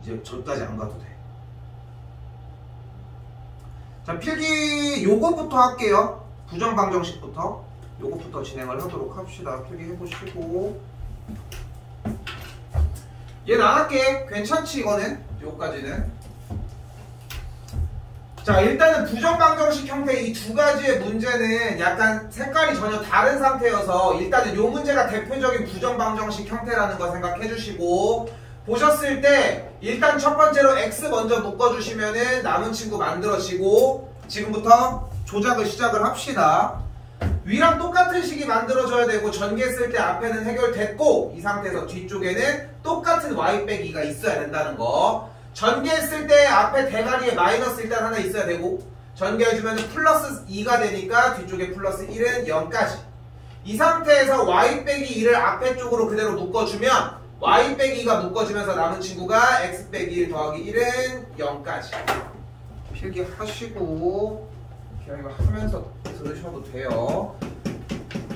이제 저기까지 안 가도 돼. 자, 필기 요거부터 할게요. 부정방정식부터 요거부터 진행을 하도록 합시다. 필기 해보시고. 얘는 안 할게. 괜찮지 이거는? 요거까지는. 자, 일단은 부정방정식 형태 이 두 가지의 문제는 약간 색깔이 전혀 다른 상태여서 일단은 요 문제가 대표적인 부정방정식 형태라는 거 생각해 주시고, 보셨을 때 일단 첫 번째로 x 먼저 묶어주시면은 남은 친구 만들어지고, 지금부터 조작을 시작을 합시다. 위랑 똑같은 식이 만들어져야 되고 전개했을 때 앞에는 해결됐고, 이 상태에서 뒤쪽에는 똑같은 y 빼기 2가 있어야 된다는 거. 전개했을 때 앞에 대가리에 마이너스 일단 하나 있어야 되고, 전개해주면 플러스 2가 되니까 뒤쪽에 플러스 1은 0까지. 이 상태에서 y 빼기 2를 앞에 쪽으로 그대로 묶어주면 y 빼기 2가 묶어지면서 남은 친구가 x 빼기 1 더하기 1은 0까지. 필기하시고 그냥 이거 하면서 들으셔도 돼요.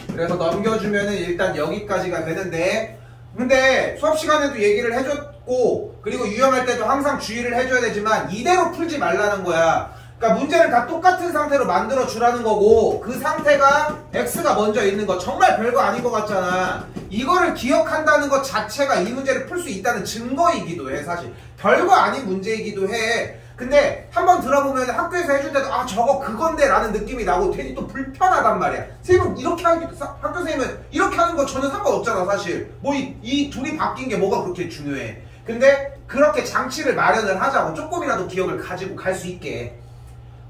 그래서 넘겨주면은 일단 여기까지가 되는데, 근데 수업 시간에도 얘기를 해줬고, 그리고 유형할 때도 항상 주의를 해줘야 되지만 이대로 풀지 말라는 거야. 그러니까 문제를 다 똑같은 상태로 만들어 주라는 거고, 그 상태가 x가 먼저 있는 거 정말 별거 아닌 것 같잖아. 이거를 기억한다는 것 자체가 이 문제를 풀 수 있다는 증거이기도 해. 사실 별거 아닌 문제이기도 해. 근데 한번 들어보면 학교에서 해줄 때도 아 저거 그건데 라는 느낌이 나고 괜히 또 불편하단 말이야. 선생님은 이렇게 하기도, 학교 선생님은 이렇게 하는 거 전혀 상관없잖아. 사실 뭐 이 둘이 바뀐 게 뭐가 그렇게 중요해. 근데 그렇게 장치를 마련을 하자고, 조금이라도 기억을 가지고 갈 수 있게.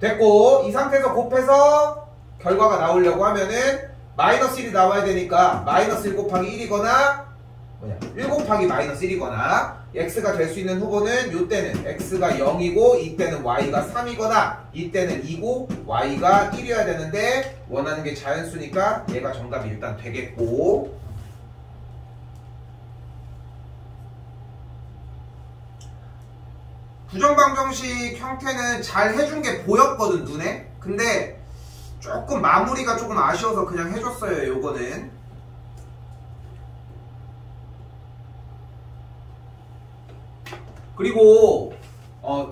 됐고, 이 상태에서 곱해서 결과가 나오려고 하면은 마이너스 1이 나와야 되니까 마이너스 1 곱하기 1이거나 1 곱하기 마이너스 1이거나, x가 될 수 있는 후보는 이때는 x가 0이고 이때는 y가 3이거나 이때는 2고 y가 1이어야 되는데, 원하는 게 자연수니까 얘가 정답이 일단 되겠고, 부정방정식 형태는 잘 해준 게 보였거든 눈에. 근데 조금 마무리가 조금 아쉬워서 그냥 해줬어요. 요거는 그리고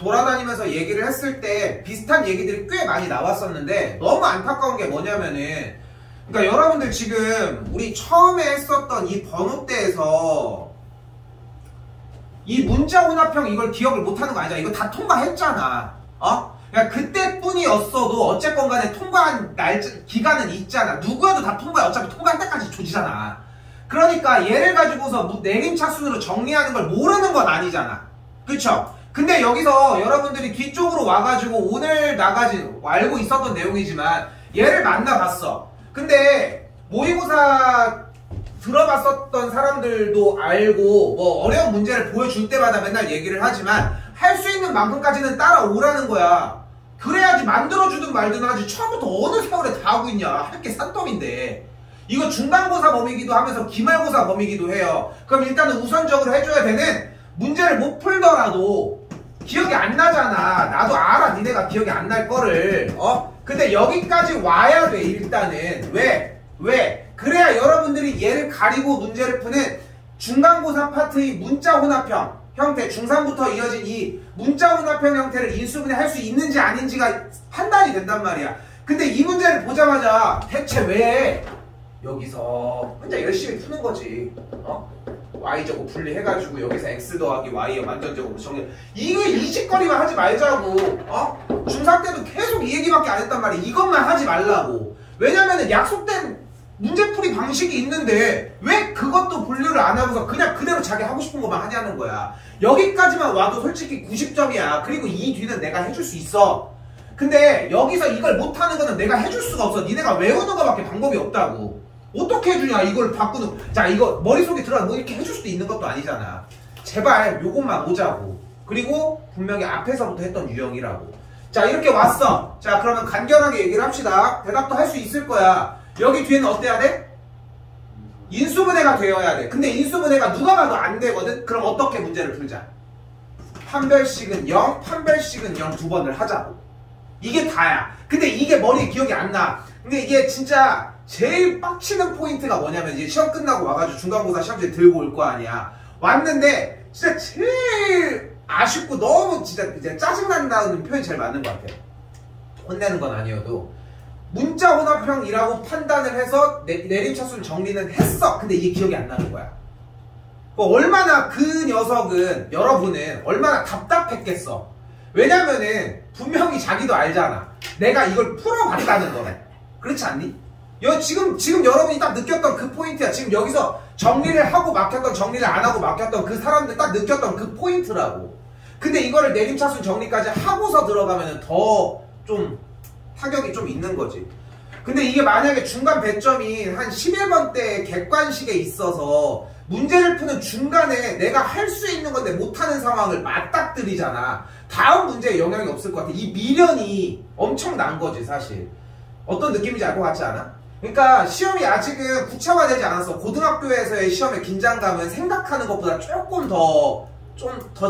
돌아다니면서 얘기를 했을 때 비슷한 얘기들이 꽤 많이 나왔었는데, 너무 안타까운 게 뭐냐면은, 그러니까 여러분들 지금 우리 처음에 했었던 이 번호대에서 이 문자 혼합형 이걸 기억을 못하는 거 아니잖아. 이거 다 통과했잖아. 그러니까 그때뿐이었어도 어쨌건 간에 통과한 기간은 있잖아. 누구여도 다 통과해. 어차피 통과할 때까지 조지잖아. 그러니까 얘를 가지고서 내림차순으로 정리하는 걸 모르는 건 아니잖아. 그쵸? 근데 여기서 여러분들이 뒤쪽으로 와가지고 오늘 알고 있었던 내용이지만 얘를 만나봤어. 근데 모의고사 들어봤었던 사람들도 알고 뭐 어려운 문제를 보여줄 때마다 맨날 얘기를 하지만 할 수 있는 만큼까지는 따라오라는 거야. 그래야지 만들어주든 말든 하지. 처음부터 어느 세월에 다 하고 있냐. 할 게 산더미인데. 이거 중간고사 범위기도 하면서 기말고사 범위기도 해요. 그럼 일단은 우선적으로 해줘야 되는, 문제를 못 풀더라도 기억이 안 나잖아. 나도 알아. 니네가 기억이 안 날 거를. 근데 여기까지 와야 돼. 일단은. 왜? 그래야 여러분들이 얘를 가리고 문제를 푸는 중간고사 파트의 문자 혼합형 형태, 중3부터 이어진 이 문자 혼합형 형태를 인수분해 할 수 있는지 아닌지가 판단이 된단 말이야. 근데 이 문제를 보자마자 대체 왜 여기서 혼자 열심히 푸는 거지. y제곱 분리해가지고 여기서 x 더하기 y의 완전제곱으로 정리. 이게 이 짓거리만 하지 말자고. 중3 때도 계속 이 얘기밖에 안 했단 말이야. 이것만 하지 말라고. 왜냐면은 약속된 문제풀이 방식이 있는데 왜 그것도 분류를 안 하고서 그냥 그대로 자기 하고 싶은 것만 하냐는 거야. 여기까지만 와도 솔직히 90점이야. 그리고 이 뒤는 내가 해줄 수 있어. 근데 여기서 이걸 못하는 거는 내가 해줄 수가 없어. 니네가 외우는 거밖에 방법이 없다고. 어떻게 해주냐 이걸 바꾸는. 자, 이거 머릿속에 들어가 뭐 이렇게 해줄 수도 있는 것도 아니잖아. 제발 요것만 오자고. 그리고 분명히 앞에서부터 했던 유형이라고. 자, 이렇게 왔어. 자, 그러면 간결하게 얘기를 합시다. 대답도 할 수 있을 거야. 여기 뒤에는 어때야 돼? 인수분해가 되어야 돼. 근데 인수분해가 누가 봐도 안 되거든? 그럼 어떻게 문제를 풀자? 판별식은 0, 판별식은 0 두 번을 하자고. 이게 다야. 근데 이게 머리에 기억이 안 나. 근데 이게 진짜 제일 빡치는 포인트가 뭐냐면, 이제 시험 끝나고 와가지고 중간고사 시험지에 들고 올 거 아니야. 왔는데 진짜 제일 아쉽고 너무 진짜 이제 짜증난다는 표현이 제일 맞는 것 같아요. 혼내는 건 아니어도 문자 혼합형이라고 판단을 해서 내림차순 정리는 했어. 근데 이게 기억이 안 나는 거야. 얼마나 그 녀석은, 여러분은 얼마나 답답했겠어. 왜냐면은 분명히 자기도 알잖아. 내가 이걸 풀어봤다는 거래. 그렇지 않니? 지금 여러분이 딱 느꼈던 그 포인트야. 지금 여기서 정리를 하고 막혔던, 정리를 안 하고 막혔던 그 사람들 딱 느꼈던 그 포인트라고. 근데 이거를 내림차순 정리까지 하고서 들어가면은 더 좀 타격이 좀 있는 거지. 근데 이게 만약에 중간 배점이 한 11번 때 객관식에 있어서 문제를 푸는 중간에 내가 할 수 있는 건데 못하는 상황을 맞닥뜨리잖아. 다음 문제에 영향이 없을 것 같아. 이 미련이 엄청난 거지 사실. 어떤 느낌인지 알 것 같지 않아? 그러니까 시험이 아직은 구체화되지 않았어. 고등학교에서의 시험의 긴장감은 생각하는 것보다 조금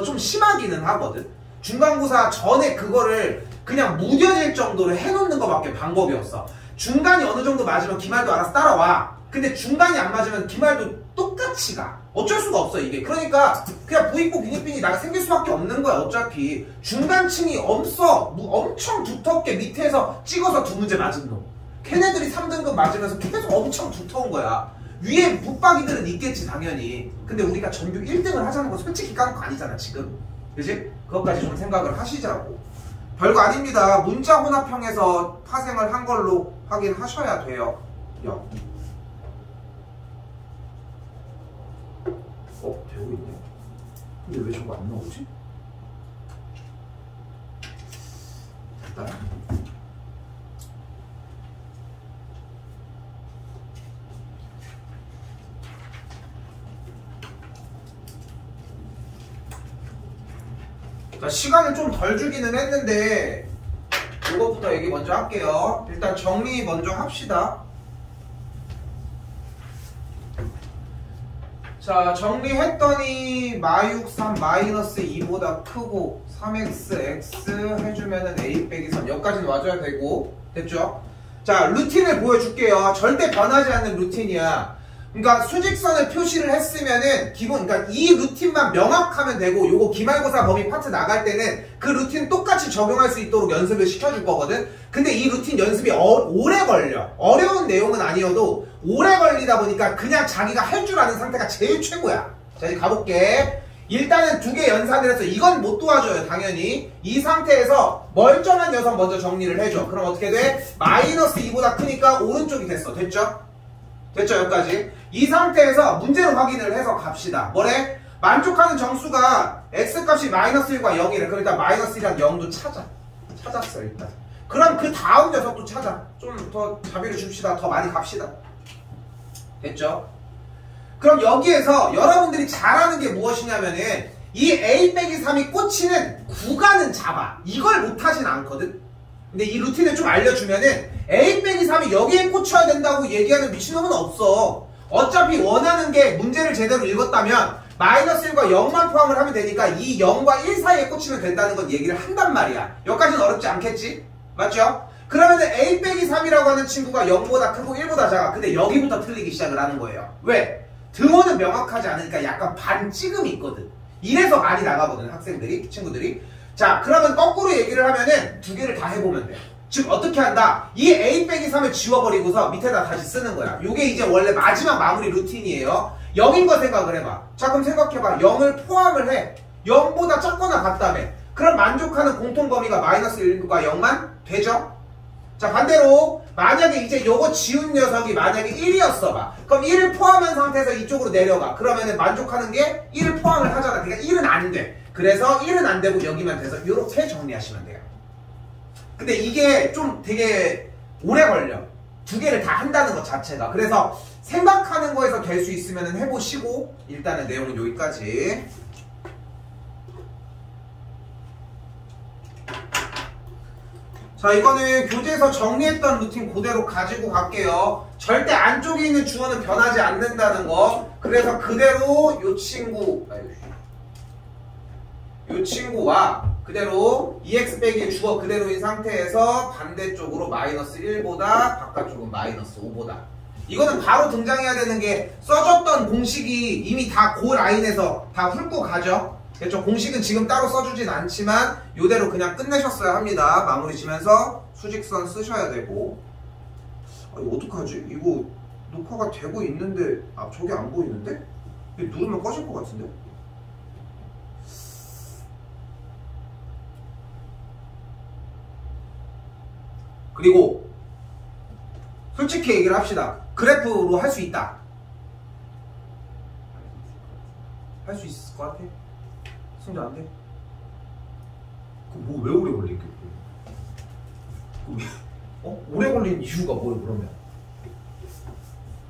좀 심하기는 하거든. 중간고사 전에 그거를 그냥 무뎌질 정도로 해놓는 것밖에 방법이 없어. 중간이 어느 정도 맞으면 기말도 알아서 따라와. 근데 중간이 안 맞으면 기말도 똑같이 가. 어쩔 수가 없어 이게. 그러니까 그냥 부익부 빈익빈이 나가 생길 수밖에 없는 거야. 어차피 중간층이 엄청 두텁게 밑에서 찍어서 두 문제 맞은 놈. 걔네들이 3등급 맞으면서 계속 엄청 두터운 거야. 위에 붙박이들은 있겠지 당연히. 근데 우리가 전교 1등을 하자는 건 솔직히 까는 거 아니잖아 지금. 그치? 그것까지 좀 생각을 하시자고. 별거 아닙니다. 문자 혼합형에서 파생을 한 걸로 확인하셔야 돼요. 되고 있네. 근데 왜 저거 안 나오지? 됐다. 자, 시간을 좀 덜 주기는 했는데 이거부터 얘기 먼저 할게요. 일단 정리 먼저 합시다. 자, 정리했더니 마육 3 마이너스 2보다 크고 3x x 해주면은 a 빼기 3 여기까지는 와줘야 되고 됐죠? 자, 루틴을 보여줄게요. 절대 변하지 않는 루틴이야. 그러니까 수직선을 표시를 했으면은 그러니까 이 루틴만 명확하면 되고 요거 기말고사 범위 파트 나갈 때는 그 루틴 똑같이 적용할 수 있도록 연습을 시켜줄 거거든. 근데 이 루틴 연습이 오래 걸려. 어려운 내용은 아니어도 오래 걸리다 보니까 그냥 자기가 할 줄 아는 상태가 제일 최고야. 자, 이제 가볼게. 일단은 2개 연산을 해서 이건 못 도와줘요 당연히. 이 상태에서 멀쩡한 녀석 먼저 정리를 해줘. 그럼 어떻게 돼? 마이너스 2보다 크니까 오른쪽이 됐어. 됐죠? 됐죠? 여기까지. 이 상태에서 문제로 확인을 해서 갑시다. 뭐래? 만족하는 정수가 x값이 마이너스 1과 0이래. 그럼 일단 마이너스 1이랑 0도 찾았어 일단. 그럼 그 다음 녀석도 찾아. 좀 더 자비를 줍시다. 더 많이 갑시다. 됐죠? 그럼 여기에서 여러분들이 잘하는 게 무엇이냐면은 이 a 빼기 3이 꽂히는 구간은 잡아. 이걸 못하진 않거든. 근데 이 루틴을 좀 알려주면은 a 빼기 3이 여기에 꽂혀야 된다고 얘기하는 미친놈은 없어. 어차피 원하는 게 문제를 제대로 읽었다면 마이너스 1과 0만 포함을 하면 되니까 이 0과 1 사이에 꽂히면 된다는 건 얘기를 한단 말이야. 여기까지는 어렵지 않겠지? 맞죠? 그러면은 a 빼기 3이라고 하는 친구가 0보다 크고 1보다 작아. 근데 여기부터 틀리기 시작을 하는 거예요. 왜? 등호는 명확하지 않으니까 약간 반찌금이 있거든. 이래서 많이 나가거든 친구들이. 자, 그러면 거꾸로 얘기를 하면은 2개를 다 해보면 돼. 즉 어떻게 한다? 이 a 빼기 3을 지워버리고서 밑에다 다시 쓰는 거야. 요게 이제 원래 마지막 마무리 루틴이에요. 0인 거 생각을 해봐. 자, 그럼 생각해봐. 0을 포함을 해. 0보다 작거나 같다며. 그럼 만족하는 공통범위가 마이너스 1과 0만 되죠? 자, 반대로 만약에 이제 요거 지운 녀석이 만약에 1이었어 봐. 그럼 1을 포함한 상태에서 이쪽으로 내려가. 그러면은 만족하는 게 1을 포함을 하잖아. 그러니까 1은 안 돼. 그래서 1은 안 되고 여기만 돼서 이렇게 정리하시면 돼요. 근데 이게 좀 되게 오래 걸려. 2개를 다 한다는 것 자체가. 그래서 생각하는 거에서 될 수 있으면 해보시고 일단은 내용은 여기까지. 자, 이거는 교재에서 정리했던 루틴 그대로 가지고 갈게요. 절대 안쪽에 있는 주어는 변하지 않는다는 거. 그래서 그대로 요 친구와 그대로 EX 빼기 주어 그대로인 상태에서 반대쪽으로 마이너스 1보다 바깥쪽은 마이너스 5보다 이거는 바로 등장해야 되는 게 써줬던 공식이 이미 다 그 라인에서 다 훑고 가죠. 그렇죠? 공식은 지금 따로 써주진 않지만 이대로 그냥 끝내셨어야 합니다. 마무리 지면서 수직선 쓰셔야 되고. 아, 이거 어떡하지? 이거 녹화가 되고 있는데 저게 안 보이는데? 이거 누르면 꺼질 것 같은데? 그리고 솔직히 얘기를 합시다. 그래프로 할 수 있다. 할 수 있을 것 같아? 승자 안 돼? 뭐 왜 오래 걸리겠고? 오래 걸린 이유가 뭐예요 그러면?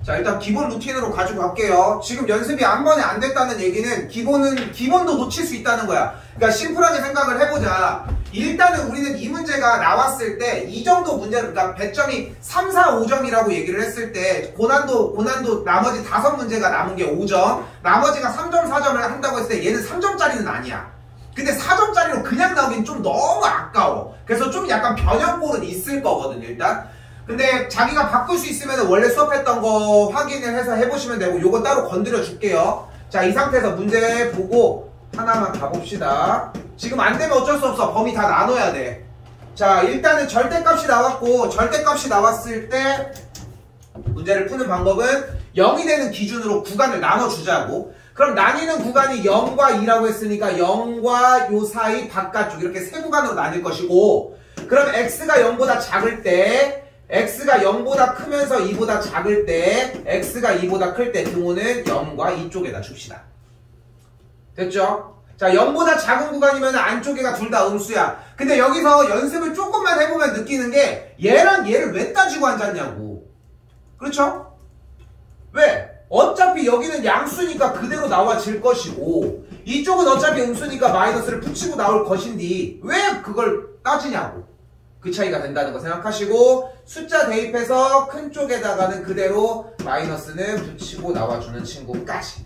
자, 일단 기본 루틴으로 가지고 갈게요. 지금 연습이 한 번에 안 됐다는 얘기는 기본도 놓칠 수 있다는 거야. 그러니까 심플하게 생각을 해보자. 일단은 우리는 이 문제가 나왔을 때 이 정도 문제를, 그러니까 배점이 3, 4, 5점이라고 얘기를 했을 때 고난도 나머지 5문제가 남은 게 5점, 나머지가 3점, 4점을 한다고 했을 때 얘는 3점짜리는 아니야. 근데 4점짜리로 그냥 나오긴 좀 너무 아까워. 그래서 좀 약간 변형꼴은 있을 거거든 일단. 근데 자기가 바꿀 수 있으면 원래 수업했던 거 확인을 해서 해보시면 되고, 요거 따로 건드려 줄게요. 자, 이 상태에서 문제 보고 하나만 가봅시다. 지금 안 되면 어쩔 수 없어. 범위 다 나눠야 돼. 자, 일단은 절대값이 나왔고, 절대값이 나왔을 때 문제를 푸는 방법은 0이 되는 기준으로 구간을 나눠주자고. 그럼 나뉘는 구간이 0과 2라고 했으니까 0과 요 사이 바깥쪽 이렇게 세 구간으로 나뉠 것이고, 그럼 x가 0보다 작을 때, x가 0보다 크면서 2보다 작을 때, x가 2보다 클 때 등호는 0과 2쪽에다 줍시다. 됐죠? 자, 0보다 작은 구간이면 안쪽에가 둘 다 음수야. 근데 여기서 연습을 조금만 해보면 느끼는 게 얘랑 얘를 왜 따지고 앉았냐고. 그렇죠? 왜? 어차피 여기는 양수니까 그대로 나와질 것이고, 이쪽은 어차피 음수니까 마이너스를 붙이고 나올 것인데 왜 그걸 따지냐고. 그 차이가 된다는 거 생각하시고, 숫자 대입해서 큰 쪽에다가는 그대로 마이너스는 붙이고 나와주는 친구까지.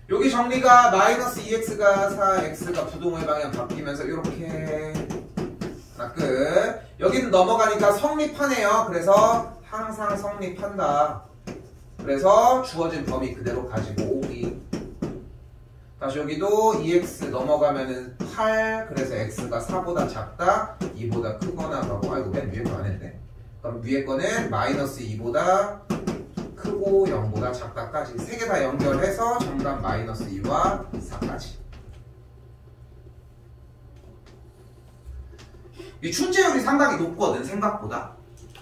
여기 정리가 마이너스 2x가 4x가 부동호의 방향 바뀌면서 이렇게 하나 끝. 여기는 넘어가니까 성립하네요. 그래서 항상 성립한다. 그래서 주어진 범위 그대로 가지고 오기. 다시 여기도 2x 넘어가면은 8. 그래서 x가 4보다 작다, 2보다 크거나 가고. 아이고 맨 위에 거 안 했네. 그럼 위에 거는 마이너스 2보다 크고 0보다 작다까지 3개 다 연결해서 정답 마이너스 2와 4까지. 이 출제율이 상당히 높거든 생각보다.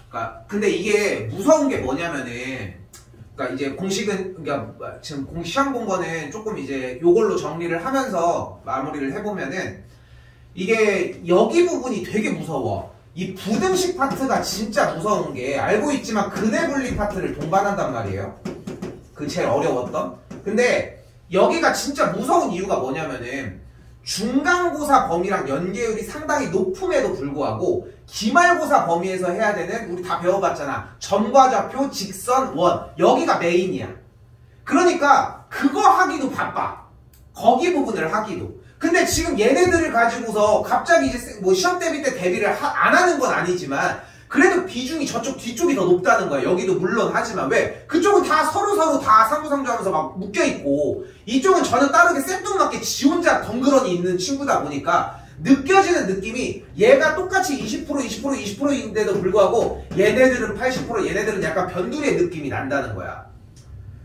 그러니까 근데 이게 무서운 게 뭐냐면은, 그러니까 이제 공식은, 그러니까 지금 시험 본 거는 조금 이제 요걸로 정리를 하면서 마무리를 해보면은, 이게 여기 부분이 되게 무서워. 이 부등식 파트가 진짜 무서운 게, 알고 있지만 근해 분리 파트를 동반한단 말이에요. 그 제일 어려웠던. 근데 여기가 진짜 무서운 이유가 뭐냐면은, 중간고사 범위랑 연계율이 상당히 높음에도 불구하고 기말고사 범위에서 해야 되는, 우리 다 배워봤잖아, 점과좌표, 직선, 원, 여기가 메인이야. 그러니까 그거 하기도 바빠. 거기 부분을 하기도. 근데 지금 얘네들을 가지고서 갑자기 이제 뭐 시험 대비 때 대비를 안 하는 건 아니지만 그래도 비중이 저쪽 뒤쪽이 더 높다는 거야. 여기도 물론 하지만. 왜? 그쪽은 다 서로 다 상부상조하면서 막 묶여있고, 이쪽은 전혀 다르게 생뚱맞게 지 혼자 덩그러니 있는 친구다 보니까 느껴지는 느낌이, 얘가 똑같이 20%인데도 불구하고 얘네들은 80%, 얘네들은 약간 변두리의 느낌이 난다는 거야.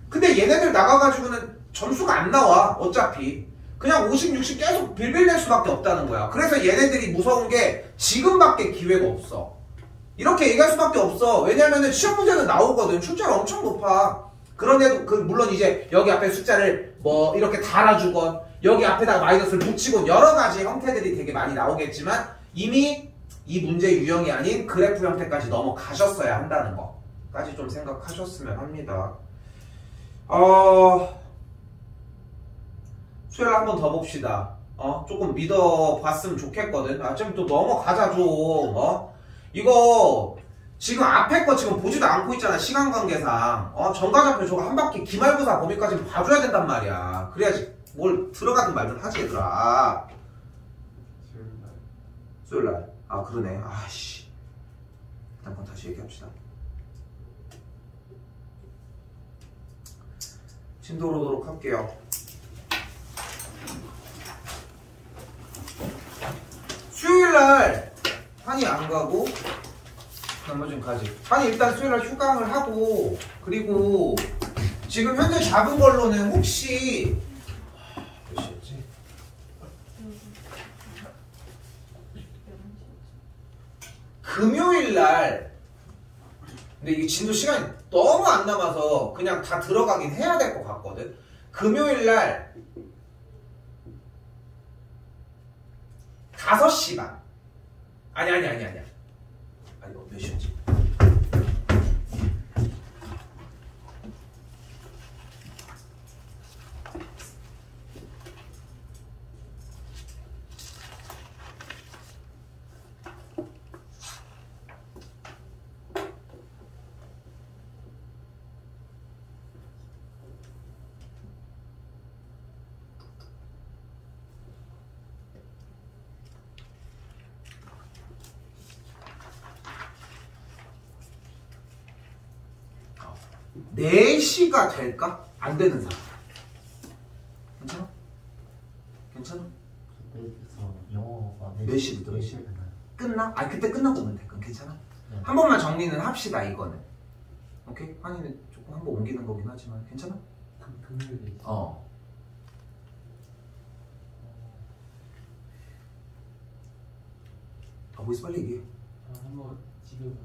근데 얘네들 나가가지고는 점수가 안 나와 어차피. 그냥 50, 60 계속 빌빌댈 수밖에 없다는 거야. 그래서 얘네들이 무서운 게 지금밖에 기회가 없어. 이렇게 얘기할 수밖에 없어. 왜냐면은 시험 문제는 나오거든. 출제율 엄청 높아. 그런데도 물론 이제 여기 앞에 숫자를 뭐 이렇게 달아주건, 여기 앞에다가 마이너스를 붙이건, 여러 가지 형태들이 되게 많이 나오겠지만 이미 이 문제 유형이 아닌 그래프 형태까지 넘어가셨어야 한다는 거까지 좀 생각하셨으면 합니다. 수요일 한 번 더 봅시다. 조금 믿어봤으면 좋겠거든. 좀 또 넘어가자 좀. 이거 지금 앞에 거 지금 보지도 않고 있잖아. 시간 관계상. 정과좌표 저거 한 바퀴 기말고사 범위까지 봐줘야 된단 말이야. 그래야지 뭘 들어가든 말든 하지 얘들아. 수요일날. 아 그러네. 아씨. 일단 그건 다시 얘기합시다. 진도로 오도록 할게요. 수요일날 환희 안 가고 나머지는 가지. 환희 일단 수요일날 휴강을 하고, 그리고 지금 현재 잡은 걸로는 혹시 몇 시였지? 금요일날, 근데 이게 진도 시간이 너무 안 남아서 그냥 다 들어가긴 해야 될 것 같거든. 금요일날 5시 반. 아니야. 이거 몇 시였지? 네 4시가 될까? 안 되는 사람. 괜찮아? 괜찮아? 그때서 영어가 몇 시부터? 몇 시에 되나요? 끝나? 아니 그때 끝나고 오면 돼. 그럼 괜찮아? 네. 한 번만 정리는 합시다 이거는. 오케이? 환희는 조금 한 번 옮기는 거긴 하지만 괜찮아? 금요일에 어. 아, 뭐있어 빨리 얘기해. 한번 집에 가서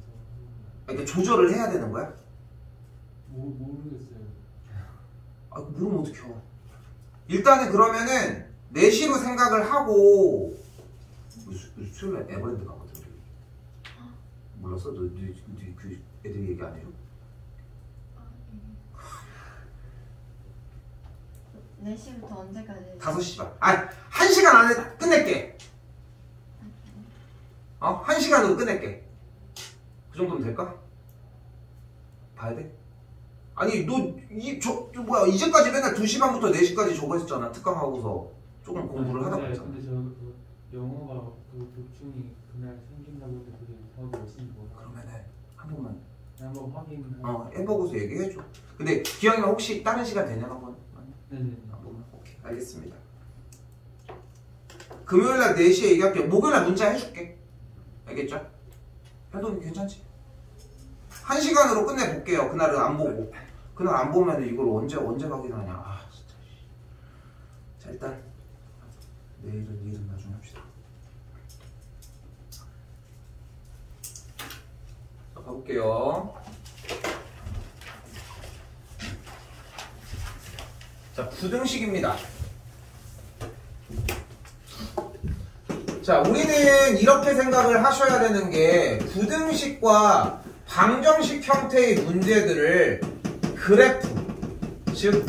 그러니까 조절을 해야 되는 거야? 모르겠어요. 아, 모르면 어떡해. 일단은 그러면은 4시로 생각을 하고 수요일날 에버랜드 가거든. 몰랐어? 너 그 애들이 얘기 안 해줘? 4시부터 언제까지? 5시 반. 아, 1시간 안에 끝낼게. 1시간으로 끝낼게. 그 정도면 될까? 봐야 돼? 아니, 뭐야, 이제까지 맨날 2시 반부터 4시까지 저거 했잖아. 특강하고서 조금 공부를 하다 보니까. 근데 저 영어가 그 교충이 그날 생긴다고 해서 그게 더 열심히 보고. 그러면은 한 번만 한번 확인. 해보고서 얘기해줘. 근데 기영이가 혹시 다른 시간 되냐 한번? 네네. 한번. 오케이, 알겠습니다. 금요일날 4시에 얘기할게요. 목요일날 문자 해줄게. 알겠죠? 현동이 괜찮지? 1시간으로 끝내볼게요. 그날은 안 보고. 그날 안 보면 이걸 언제 확인하냐. 아, 진짜. 자, 일단 내일은 나중에 합시다. 자, 가볼게요. 자, 부등식입니다. 자, 우리는 이렇게 생각을 하셔야 되는 게 부등식과 방정식 형태의 문제들을 그래프, 즉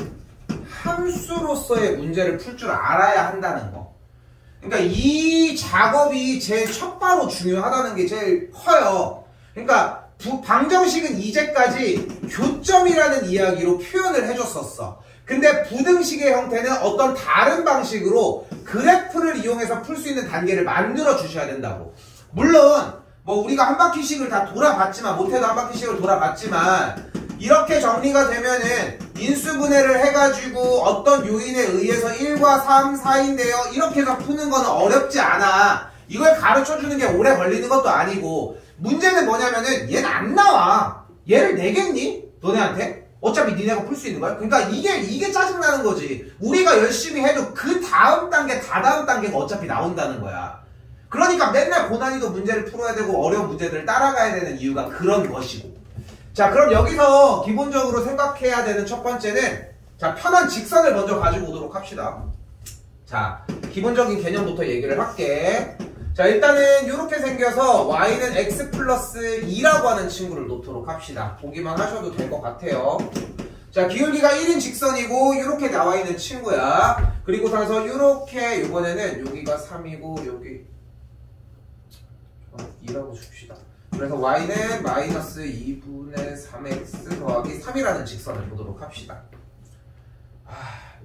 함수로서의 문제를 풀 줄 알아야 한다는 거. 그러니까 이 작업이 제일 첫바로 중요하다는 게 제일 커요. 그러니까 방정식은 이제까지 교점이라는 이야기로 표현을 해줬었어. 근데 부등식의 형태는 어떤 다른 방식으로 그래프를 이용해서 풀 수 있는 단계를 만들어 주셔야 된다고. 물론 뭐 우리가 한 바퀴씩을 다 돌아봤지만, 못해도 한 바퀴씩을 돌아봤지만, 이렇게 정리가 되면은 인수분해를 해가지고 어떤 요인에 의해서 1과 3 사이인데요, 이렇게 해서 푸는 거는 어렵지 않아. 이걸 가르쳐주는 게 오래 걸리는 것도 아니고, 문제는 뭐냐면은 얘는 안 나와. 얘를 내겠니? 너네한테? 어차피 니네가 풀 수 있는 거야. 그러니까 이게 짜증나는 거지. 우리가 열심히 해도 그 다음 단계, 다다음 단계가 어차피 나온다는 거야. 그러니까 맨날 고난이도 문제를 풀어야 되고 어려운 문제들을 따라가야 되는 이유가 그런 것이고. 자, 그럼 여기서 기본적으로 생각해야 되는 첫 번째는, 자, 편한 직선을 먼저 가지고 오도록 합시다. 자, 기본적인 개념부터 얘기를 할게. 자, 일단은 이렇게 생겨서 y는 x 플러스 2라고 하는 친구를 놓도록 합시다. 보기만 하셔도 될 것 같아요. 자, 기울기가 1인 직선이고 이렇게 나와 있는 친구야. 그리고 나서 이렇게 이번에는 여기가 3이고 여기 2라고 줍시다. 그래서 y는 마이너스 2분의 3x 더하기 3이라는 직선을 보도록 합시다.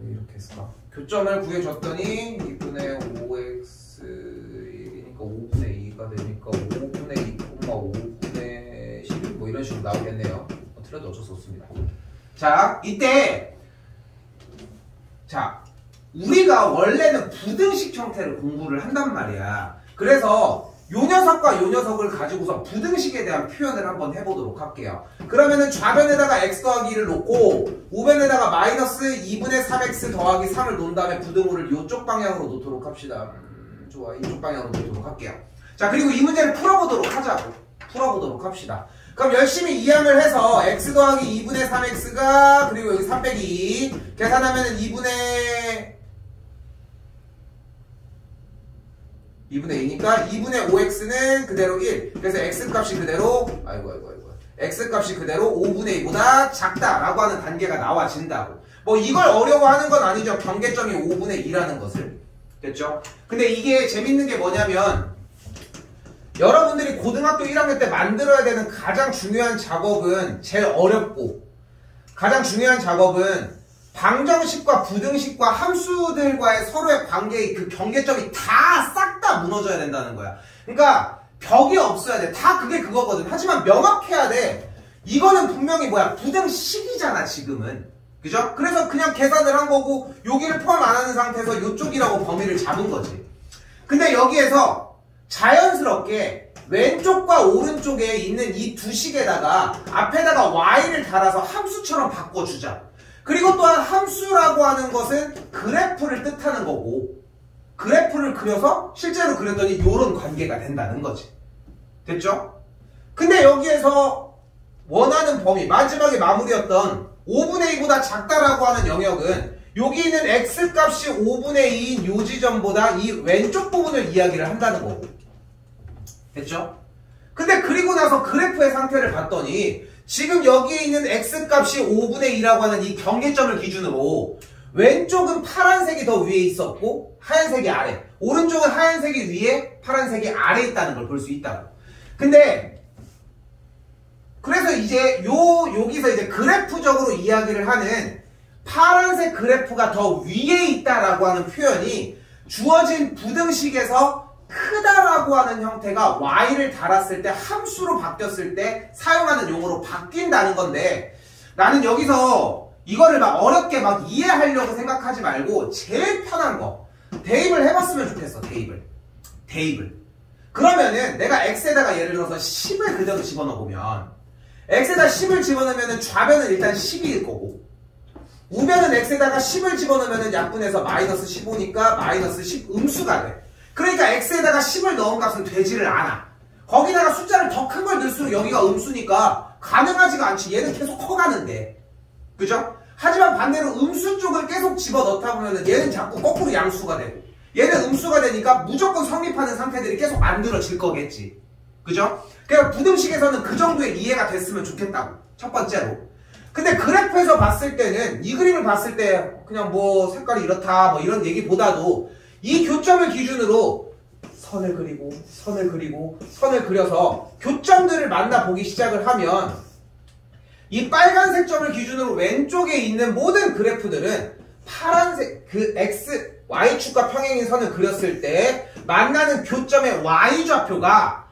왜 이렇게 했을까? 교점을 구해줬더니 2분의 5x 1이니까 5분의 2가 되니까 5분의 2, 5분의 11 뭐 이런 식으로 나오겠네요. 틀려도 어쩔 수 없습니다. 자, 이때 자, 우리가 원래는 부등식 형태를 공부를 한단 말이야. 그래서 요 녀석과 요 녀석을 가지고서 부등식에 대한 표현을 한번 해보도록 할게요. 그러면은 좌변에다가 x 더하기 1을 놓고 우변에다가 마이너스 2분의 3x 더하기 3을 놓은 다음에 부등호를 이쪽 방향으로 놓도록 합시다. 좋아, 이쪽 방향으로 놓도록 할게요. 자, 그리고 이 문제를 풀어보도록 하자고. 풀어보도록 합시다. 그럼 열심히 이항을 해서 x 더하기 2분의 3x가 그리고 여기 3 빼기 2 계산하면은 2분의 2니까 2분의 5x는 그대로 1. 그래서 x값이 그대로 x값이 그대로 5분의 2보다 작다라고 하는 단계가 나와진다고. 뭐 이걸 어려워하는 건 아니죠. 경계점이 5분의 2라는 것을. 됐죠? 근데 이게 재밌는 게 뭐냐면 여러분들이 고등학교 1학년 때 만들어야 되는 가장 중요한 작업은 제일 어렵고 가장 중요한 작업은 방정식과 부등식과 함수들과의 서로의 관계의 그 경계점이 다 싹 다 무너져야 된다는 거야. 그러니까 벽이 없어야 돼. 다 그게 그거거든. 하지만 명확해야 돼. 이거는 분명히 뭐야? 부등식이잖아 지금은. 그죠? 그래서 그냥 계산을 한 거고 여기를 포함 안 하는 상태에서 이쪽이라고 범위를 잡은 거지. 근데 여기에서 자연스럽게 왼쪽과 오른쪽에 있는 이 두 식에다가 앞에다가 y를 달아서 함수처럼 바꿔주자. 그리고 또한 함수라고 하는 것은 그래프를 뜻하는 거고 그래프를 그려서 실제로 그렸더니 이런 관계가 된다는 거지. 됐죠? 근데 여기에서 원하는 범위, 마지막에 마무리였던 5분의 2보다 작다라고 하는 영역은 여기 있는 x값이 5분의 2인 요 지점보다 이 왼쪽 부분을 이야기를 한다는 거고. 됐죠? 근데 그리고 나서 그래프의 상태를 봤더니 지금 여기에 있는 x값이 5분의 2라고 하는 이 경계점을 기준으로 왼쪽은 파란색이 더 위에 있었고 하얀색이 아래, 오른쪽은 하얀색이 위에 파란색이 아래에 있다는 걸 볼 수 있다고. 근데 그래서 이제 여기서 이제 그래프적으로 이야기를 하는 파란색 그래프가 더 위에 있다라고 하는 표현이 주어진 부등식에서 크다라고 하는 형태가 y를 달았을 때 함수로 바뀌었을 때 사용하는 용어로 바뀐다는 건데 나는 여기서 이거를 막 어렵게 막 이해하려고 생각하지 말고 제일 편한 거 대입을 해봤으면 좋겠어. 대입을 그러면은 내가 x에다가 예를 들어서 10을 그대로 집어넣으면 x에다 10을 집어넣으면 좌변은 일단 10일 거고 우변은 x에다가 10을 집어넣으면 약분해서 마이너스 15니까 마이너스 10 음수가 돼. 그러니까 x에다가 10을 넣은 값은 되지를 않아. 거기다가 숫자를 더 큰 걸 넣을수록 여기가 음수니까 가능하지가 않지. 얘는 계속 커가는데. 그죠? 하지만 반대로 음수 쪽을 계속 집어넣다 보면은 얘는 자꾸 거꾸로 양수가 되고 얘는 음수가 되니까 무조건 성립하는 상태들이 계속 만들어질 거겠지. 그죠? 그러니까 부등식에서는 그 정도의 이해가 됐으면 좋겠다고. 첫 번째로. 근데 그래프에서 봤을 때는 이 그림을 봤을 때 그냥 뭐 색깔이 이렇다 뭐 이런 얘기보다도 이 교점을 기준으로 선을 그려서 교점들을 만나보기 시작을 하면 이 빨간색 점을 기준으로 왼쪽에 있는 모든 그래프들은 파란색 그 x, y축과 평행인 선을 그렸을 때 만나는 교점의 y좌표가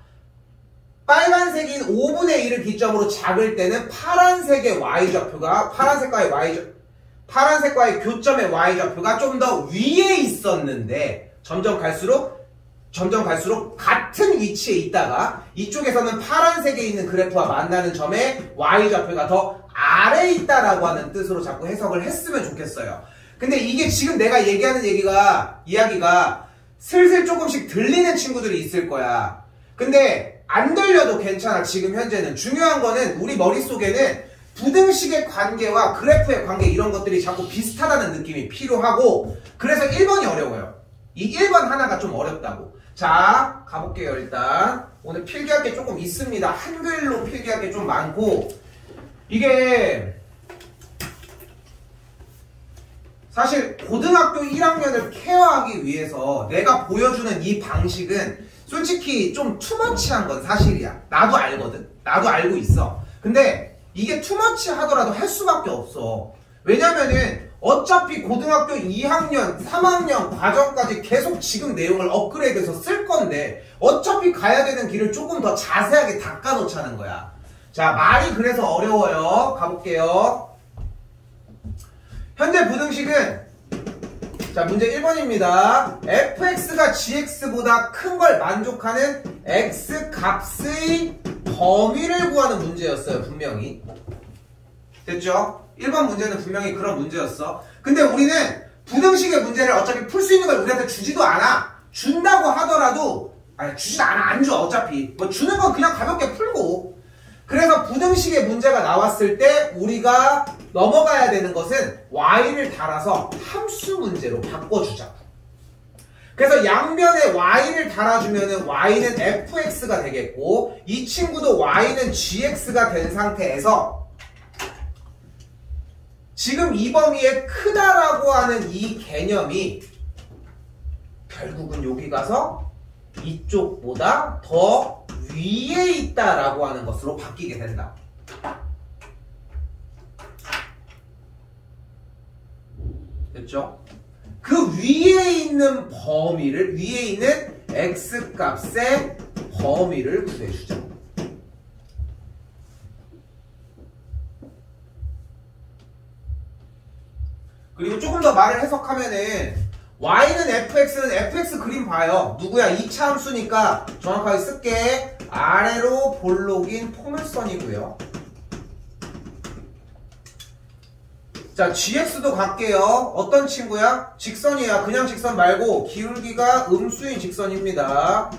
빨간색인 5분의 1을 기점으로 작을 때는 파란색의 y좌표가 파란색과의 교점의 y좌표가 좀 더 위에 있었는데 점점 갈수록 같은 위치에 있다가 이쪽에서는 파란색에 있는 그래프와 만나는 점의 y좌표가 더 아래에 있다라고 하는 뜻으로 자꾸 해석을 했으면 좋겠어요. 근데 이게 지금 내가 얘기하는 이야기가 슬슬 조금씩 들리는 친구들이 있을 거야. 근데 안 들려도 괜찮아. 지금 현재는 중요한 거는 우리 머릿속에는 부등식의 관계와 그래프의 관계 이런 것들이 자꾸 비슷하다는 느낌이 필요하고 그래서 1번이 어려워요. 이 1번 하나가 좀 어렵다고. 자, 가볼게요. 일단 오늘 필기할 게 조금 있습니다. 한글로 필기할 게 좀 많고 이게 사실 고등학교 1학년을 케어하기 위해서 내가 보여주는 이 방식은 솔직히 좀 투머치한 건 사실이야. 나도 알거든. 나도 알고 있어. 근데 이게 투머치 하더라도 할 수밖에 없어. 왜냐면은 어차피 고등학교 2학년, 3학년 과정까지 계속 지금 내용을 업그레이드해서 쓸 건데 어차피 가야 되는 길을 조금 더 자세하게 닦아놓자는 거야. 자, 말이 그래서 어려워요. 가볼게요. 현재 부등식은 자, 문제 1번입니다. fx가 gx보다 큰 걸 만족하는 x 값의 범위를 구하는 문제였어요. 분명히. 됐죠? 1번 문제는 분명히 그런 문제였어. 근데 우리는 부등식의 문제를 어차피 풀 수 있는 걸 우리한테 주지도 않아. 준다고 하더라도 아니 주지도 않아. 안 줘. 어차피 뭐 주는 건 그냥 가볍게 풀고. 그래서 부등식의 문제가 나왔을 때 우리가 넘어가야 되는 것은 y를 달아서 함수 문제로 바꿔주자. 그래서 양변에 y를 달아주면은 y는 fx가 되겠고 이 친구도 y는 gx가 된 상태에서 지금 이 범위에 크다라고 하는 이 개념이 결국은 여기 가서 이쪽보다 더 위에 있다라고 하는 것으로 바뀌게 된다. 됐죠? 그 위에 있는 범위를, 위에 있는 x값의 범위를 구해주자. 그리고 조금 더 말을 해석하면은 y는 fx는 fx 그림 봐요. 누구야? 2차 함수니까 정확하게 쓸게. 아래로 볼록인 포물선이고요. 자, gx도 갈게요. 어떤 친구야? 직선이야. 그냥 직선 말고 기울기가 음수인 직선입니다.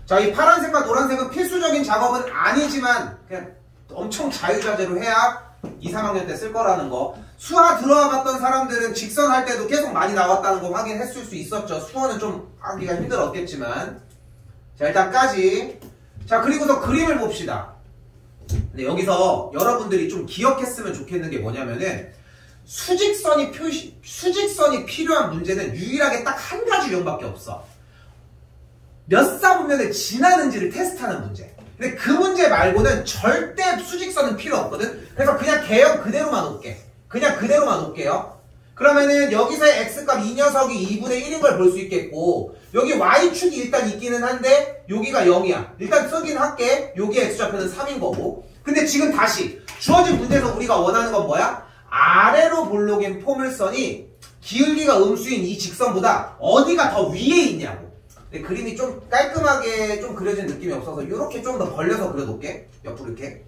자, 이 파란색과 노란색은 필수적인 작업은 아니지만 그냥 엄청 자유자재로 해야 2, 3학년 때 쓸 거라는 거. 수화 들어와 봤던 사람들은 직선 할 때도 계속 많이 나왔다는 거 확인했을 수 있었죠. 수화는 좀 하기가 힘들었겠지만. 자, 일단까지. 자, 그리고서 그림을 봅시다. 근데 여기서 여러분들이 좀 기억했으면 좋겠는 게 뭐냐면은 수직선이 필요한 문제는 유일하게 딱 한 가지 유형밖에 없어. 몇 사분면을 지나는지를 테스트하는 문제. 근데 그 문제 말고는 절대 수직선은 필요 없거든. 그래서 그냥 개형 그대로만 올게. 그냥 그대로만 올게요. 그러면은 여기서의 x값 이 녀석이 2분의 1인 걸 볼 수 있겠고 여기 y축이 일단 있기는 한데 여기가 0이야. 일단 쓰긴 할게. 여기 x좌표는 3인 거고. 근데 지금 다시 주어진 문제에서 우리가 원하는 건 뭐야? 아래로 볼록인 포물선이 기울기가 음수인 이 직선보다 어디가 더 위에 있냐고. 근데 그림이 좀 깔끔하게 좀 그려진 느낌이 없어서 이렇게 좀 더 벌려서 그려놓을게. 옆으로 이렇게.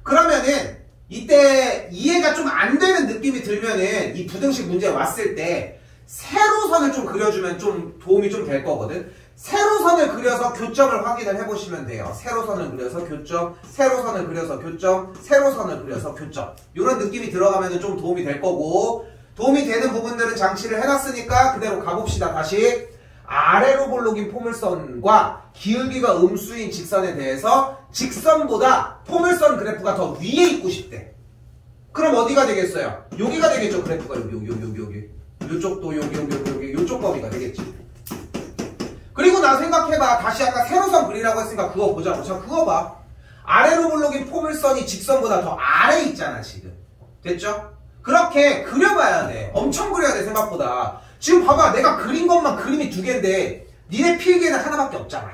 그러면은 이때 이해가 좀 안 되는 느낌이 들면은 이 부등식 문제 왔을 때 세로선을 좀 그려주면 좀 도움이 좀 될 거거든. 세로선을 그려서 교점을 확인을 해보시면 돼요. 세로선을 그려서 교점, 세로선을 그려서 교점, 세로선을 그려서 교점. 이런 느낌이 들어가면 좀 도움이 될 거고 도움이 되는 부분들은 장치를 해놨으니까 그대로 가봅시다. 다시 아래로 볼록인 포물선과 기울기가 음수인 직선에 대해서 직선보다 포물선 그래프가 더 위에 있고 싶대. 그럼 어디가 되겠어요? 여기가 되겠죠. 그래프가 여기. 요쪽도 여기 요쪽 범위가 되겠지. 그리고 나 생각해봐. 다시 아까 세로선 그리라고 했으니까 그거 보자고. 자, 그거 봐. 아래로 볼록인 포물선이 직선보다 더 아래에 있잖아 지금. 됐죠? 그렇게 그려봐야 돼. 엄청 그려야 돼 생각보다. 지금 봐봐. 내가 그린 것만 그림이 2개인데 니네 필기에는 하나밖에 없잖아.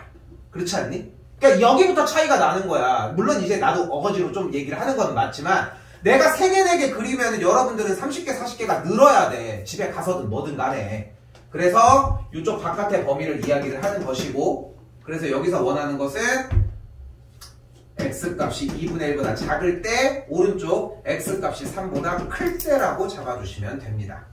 그렇지 않니? 그러니까 여기부터 차이가 나는 거야. 물론 이제 나도 어거지로 좀 얘기를 하는 건 맞지만 내가 3개, 4개 그리면 여러분들은 30개, 40개가 늘어야 돼. 집에 가서든 뭐든 간에. 그래서 이쪽 바깥의 범위를 이야기를 하는 것이고 그래서 여기서 원하는 것은 x값이 2분의 1보다 작을 때 오른쪽 x값이 3보다 클 때라고 잡아주시면 됩니다.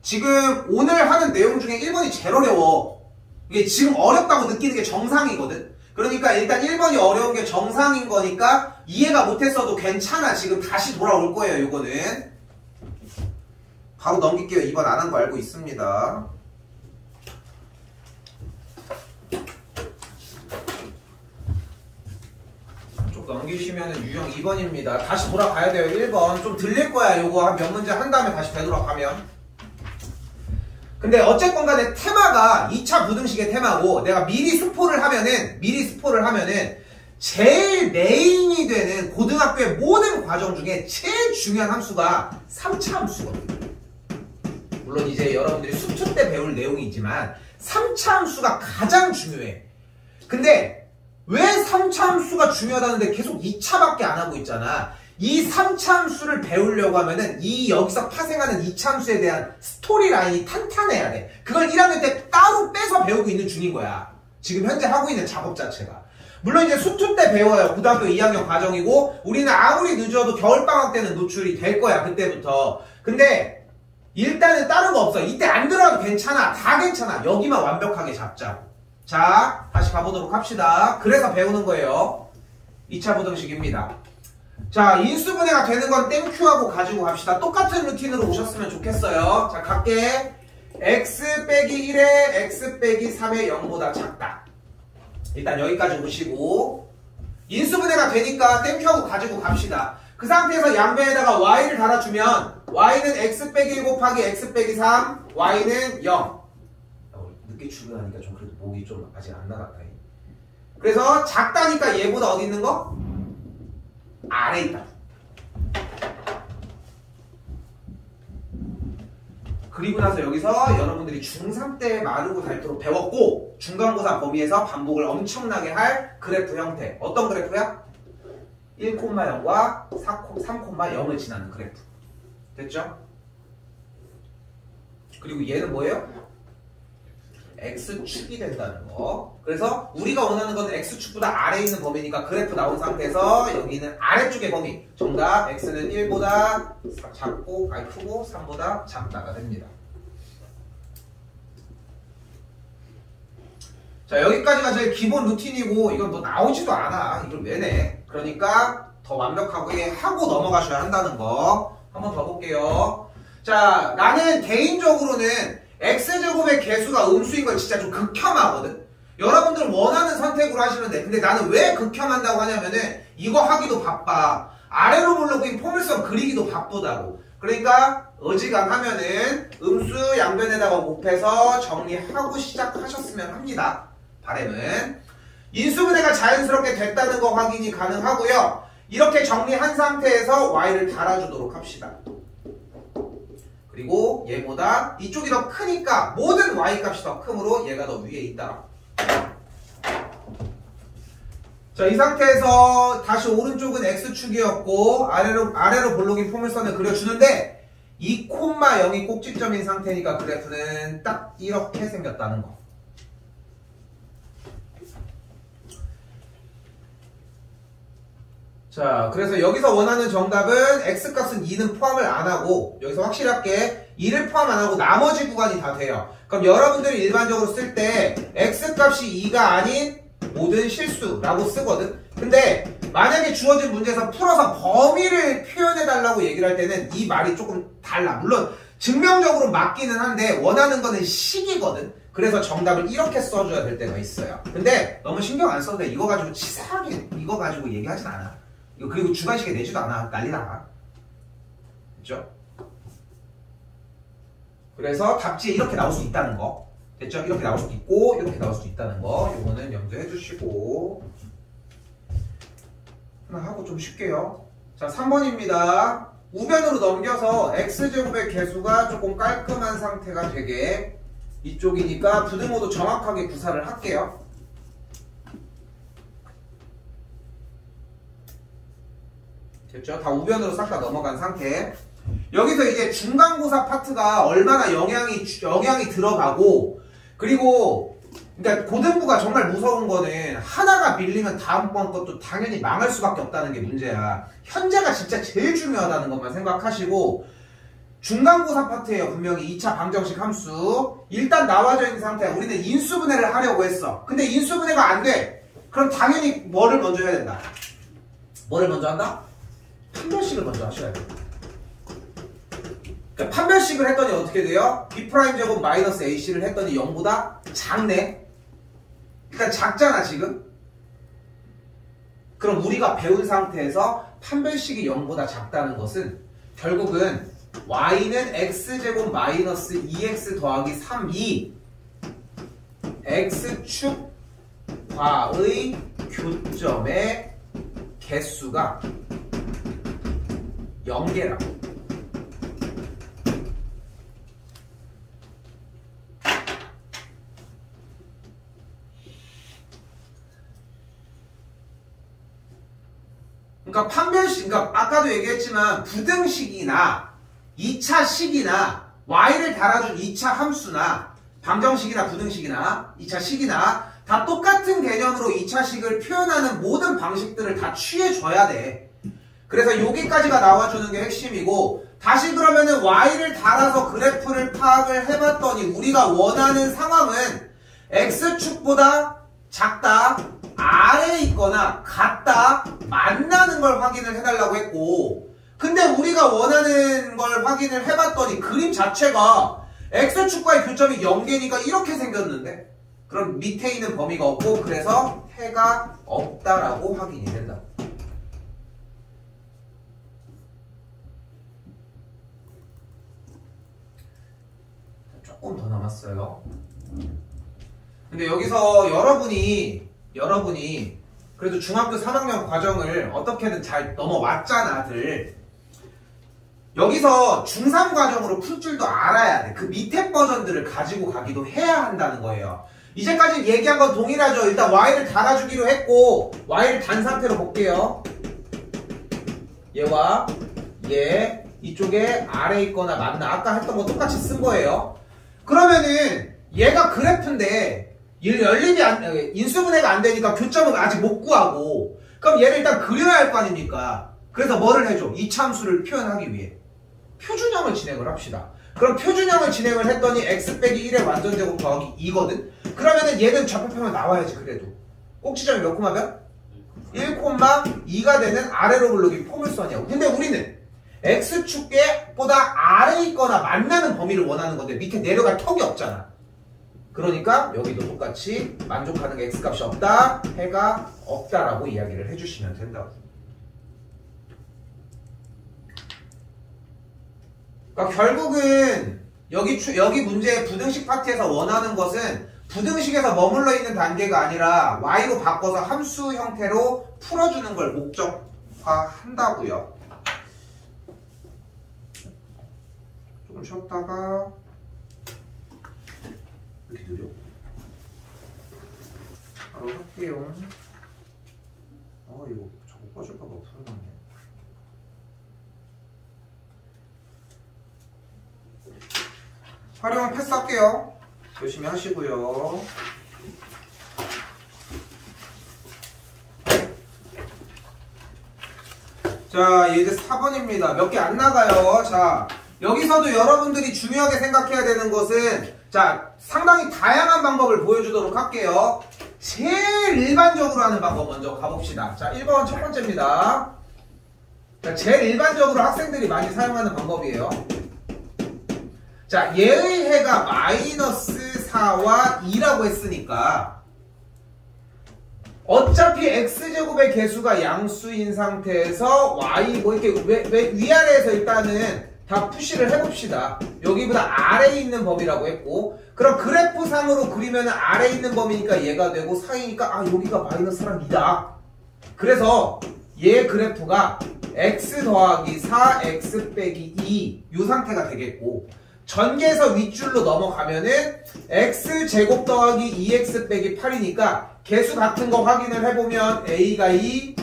지금 오늘 하는 내용 중에 1번이 제일 어려워. 이게 지금 어렵다고 느끼는 게 정상이거든. 그러니까 일단 1번이 어려운 게 정상인 거니까 이해가 못했어도 괜찮아. 지금 다시 돌아올 거예요. 이거는 바로 넘길게요. 2번 안 한 거 알고 있습니다. 쭉 넘기시면 유형 2번입니다. 다시 돌아가야 돼요. 1번 좀 들릴 거야. 요거 한 몇 문제 한 다음에 다시 되돌아가면. 근데 어쨌건 간에 테마가 2차 부등식의 테마고 내가 미리 스포를 하면은 제일 메인이 되는 고등학교의 모든 과정 중에 제일 중요한 함수가 3차 함수거든요. 물론 이제 여러분들이 수투 때 배울 내용이지만 3차 함수가 가장 중요해. 근데 왜 3차 함수가 중요하다는데 계속 2차밖에 안 하고 있잖아. 이 3차 함수를 배우려고 하면은 이 여기서 파생하는 2차 함수에 대한 스토리 라인이 탄탄해야 돼. 그걸 1학년 때 따로 빼서 배우고 있는 중인 거야. 지금 현재 하고 있는 작업 자체가. 물론 이제 수투 때 배워요. 고등학교 2학년 과정이고 우리는 아무리 늦어도 겨울방학 때는 노출이 될 거야. 그때부터. 근데 일단은 다른 거 없어. 이때 안 들어가도 괜찮아. 다 괜찮아. 여기만 완벽하게 잡자고. 자, 다시 가보도록 합시다. 그래서 배우는 거예요. 2차 부등식입니다. 자, 인수분해가 되는 건 땡큐하고 가지고 갑시다. 똑같은 루틴으로 오셨으면 좋겠어요. 자, 갈게. x 빼기 1에 x 빼기 3의 0보다 작다. 일단 여기까지 오시고 인수분해가 되니까 땡큐하고 가지고 갑시다. 그 상태에서 양변에다가 y를 달아주면 y는 x 빼기 1 곱하기 x 빼기 3, y는 0. 늦게 출근하니까 좀 그래도 목이 좀 아직 안 나갔다. 그래서 작다니까 얘보다 어디 있는 거? 아래 있다. 그리고 나서 여기서 여러분들이 중3 때 마르고 닳도록 배웠고 중간고사 범위에서 반복을 엄청나게 할 그래프 형태. 어떤 그래프야? 1,0과 3,0을 지나는 그래프. 됐죠? 그리고 얘는 뭐예요? X축이 된다는 거. 그래서 우리가 원하는 건 X축보다 아래에 있는 범위니까 그래프 나온 상태에서 여기는 아래쪽의 범위. 정답 X는 1보다 작고 크고 3보다 작다가 됩니다. 자, 여기까지가 제일 기본 루틴이고 이건 뭐 나오지도 않아. 이걸 왜 내? 그러니까 더 완벽하게 하고 넘어가셔야 한다는 거. 한번 더 볼게요. 자, 나는 개인적으로는 x제곱의 개수가 음수인 걸 진짜 좀 극혐하거든. 여러분들은 원하는 선택으로 하시면 돼. 근데 나는 왜 극혐한다고 하냐면은 이거 하기도 바빠. 아래로 물러보인 포물선 그리기도 바쁘다고. 그러니까 어지간하면은 음수 양변에다가 곱해서 정리하고 시작하셨으면 합니다. 바람은 인수분해가 자연스럽게 됐다는 거 확인이 가능하고요. 이렇게 정리한 상태에서 y를 달아주도록 합시다. 그리고 얘보다 이쪽이 더 크니까 모든 y값이 더 크므로 얘가 더 위에 있다. 자, 이 상태에서 다시 오른쪽은 x축이었고 아래로 볼록인 포물선을 그려주는데 2,0이 꼭지점인 상태니까 그래프는 딱 이렇게 생겼다는 거. 자, 그래서 여기서 원하는 정답은 x값은 2는 포함을 안 하고 여기서 확실히 할게. 2를 포함 안 하고 나머지 구간이 다 돼요. 그럼 여러분들이 일반적으로 쓸 때 x값이 2가 아닌 모든 실수라고 쓰거든. 근데 만약에 주어진 문제에서 풀어서 범위를 표현해달라고 얘기를 할 때는 이 말이 조금 달라. 물론 증명적으로 맞기는 한데 원하는 거는 식이거든. 그래서 정답을 이렇게 써줘야 될 때가 있어요. 근데 너무 신경 안 써도 돼. 이거 가지고 치사하게 이거 가지고 얘기하진 않아. 그리고 주관식에 내지도 않아. 난리 나가. 됐죠? 그래서 답지에 이렇게 나올 수 있다는 거. 됐죠? 이렇게 나올 수도 있고 이렇게 나올 수도 있다는 거. 요거는 염두해 주시고 하나 하고 좀 쉽게요. 자, 3번입니다. 우변으로 넘겨서 x제곱의 개수가 조금 깔끔한 상태가 되게 이쪽이니까 부등호도 정확하게 구사를 할게요. 됐죠? 다 우변으로 싹 다 넘어간 상태. 여기서 이제 중간고사 파트가 얼마나 영향이 들어가고, 그리고 그러니까 고등부가 정말 무서운 거는 하나가 밀리면 다음번 것도 당연히 망할 수밖에 없다는 게 문제야. 현재가 진짜 제일 중요하다는 것만 생각하시고, 중간고사 파트예요. 분명히 2차 방정식 함수 일단 나와져 있는 상태야. 우리는 인수분해를 하려고 했어. 근데 인수분해가 안 돼. 그럼 당연히 뭐를 먼저 해야 된다? 뭐를 먼저 한다? 판별식을 먼저 하셔야 돼요. 그러니까 판별식을 했더니 어떻게 돼요? B'제곱 마이너스 AC를 했더니 0보다 작네. 일단 작잖아 지금. 그럼 우리가 배운 상태에서 판별식이 0보다 작다는 것은 결국은 y는 x제곱 마이너스 2x 더하기 3이 x축과의 교점의 개수가 0개라고. 그러니까 판별식, 그러니까 아까도 얘기했지만 부등식이나 2차식이나 y를 달아준 2차 함수나 방정식이나 부등식이나 2차식이나 다 똑같은 개념으로 2차식을 표현하는 모든 방식들을 다 취해줘야 돼. 그래서 여기까지가 나와주는 게 핵심이고, 다시 그러면은 y를 달아서 그래프를 파악을 해봤더니 우리가 원하는 상황은 x축보다 작다, 아래에 있거나 같다, 만나는 걸 확인을 해달라고 했고, 근데 우리가 원하는 걸 확인을 해봤더니 그림 자체가 x축과의 교점이 0개니까 이렇게 생겼는데, 그럼 밑에 있는 범위가 없고 그래서 해가 없다라고 확인이 된다. 조금 더 남았어요. 근데 여기서 여러분이 그래도 중학교 3학년 과정을 어떻게든 잘 넘어왔잖아들. 여기서 중3 과정으로 풀 줄도 알아야 돼. 그 밑에 버전들을 가지고 가기도 해야 한다는 거예요. 이제까지 얘기한 건 동일하죠. 일단 y를 달아주기로 했고, y를 단 상태로 볼게요. 얘와 얘 이쪽에 아래에 있거나 맞나, 아까 했던 거 똑같이 쓴 거예요. 그러면은 얘가 그래프인데 인수분해가 안 되니까 교점은 아직 못 구하고, 그럼 얘를 일단 그려야 할 거 아닙니까? 그래서 뭐를 해줘? 이차함수를 표현하기 위해 표준형을 진행을 합시다. 그럼 표준형을 진행을 했더니 x 빼기 1의 완전제곱 더하기 2거든? 그러면은 얘는 좌표표면 나와야지. 그래도 꼭지점이 몇 콤마면? 1,2가 되는 아래로 부르기 포물선이야. 근데 우리는 x축보다 아래에 있거나 만나는 범위를 원하는 건데 밑에 내려갈 턱이 없잖아. 그러니까 여기도 똑같이 만족하는 게 x값이 없다, 해가 없다라고 이야기를 해주시면 된다고. 그러니까 결국은 여기 문제의 부등식 파트에서 원하는 것은 부등식에서 머물러 있는 단계가 아니라 y로 바꿔서 함수 형태로 풀어주는 걸 목적화한다고요. 조금 쉬었다가 이렇게 느려? 바로 할게요. 이거 저거 꺼질까봐 없어졌네. 활용은 패스할게요. 열심히 하시고요. 자, 이제 4번입니다. 몇 개 안 나가요. 자, 여기서도 여러분들이 중요하게 생각해야 되는 것은, 자, 상당히 다양한 방법을 보여주도록 할게요. 제일 일반적으로 하는 방법 먼저 가봅시다. 자, 1번 첫 번째입니다. 자, 제일 일반적으로 학생들이 많이 사용하는 방법이에요. 자, 얘의 해가 마이너스 4와 2라고 했으니까 어차피 x제곱의 개수가 양수인 상태에서 y 뭐 이렇게 위아래에서 일단은 다 푸시를 해봅시다. 여기보다 아래에 있는 범위라고 했고, 그럼 그래프상으로 그리면 아래에 있는 범위니까 얘가 되고 상이니까 여기가 마이너스랑 2다. 그래서 얘 그래프가 x 더하기 4x 빼기 2 이 상태가 되겠고, 전개에서 윗줄로 넘어가면은 x제곱 더하기 2x 빼기 8이니까 개수 같은 거 확인을 해보면 a가 2,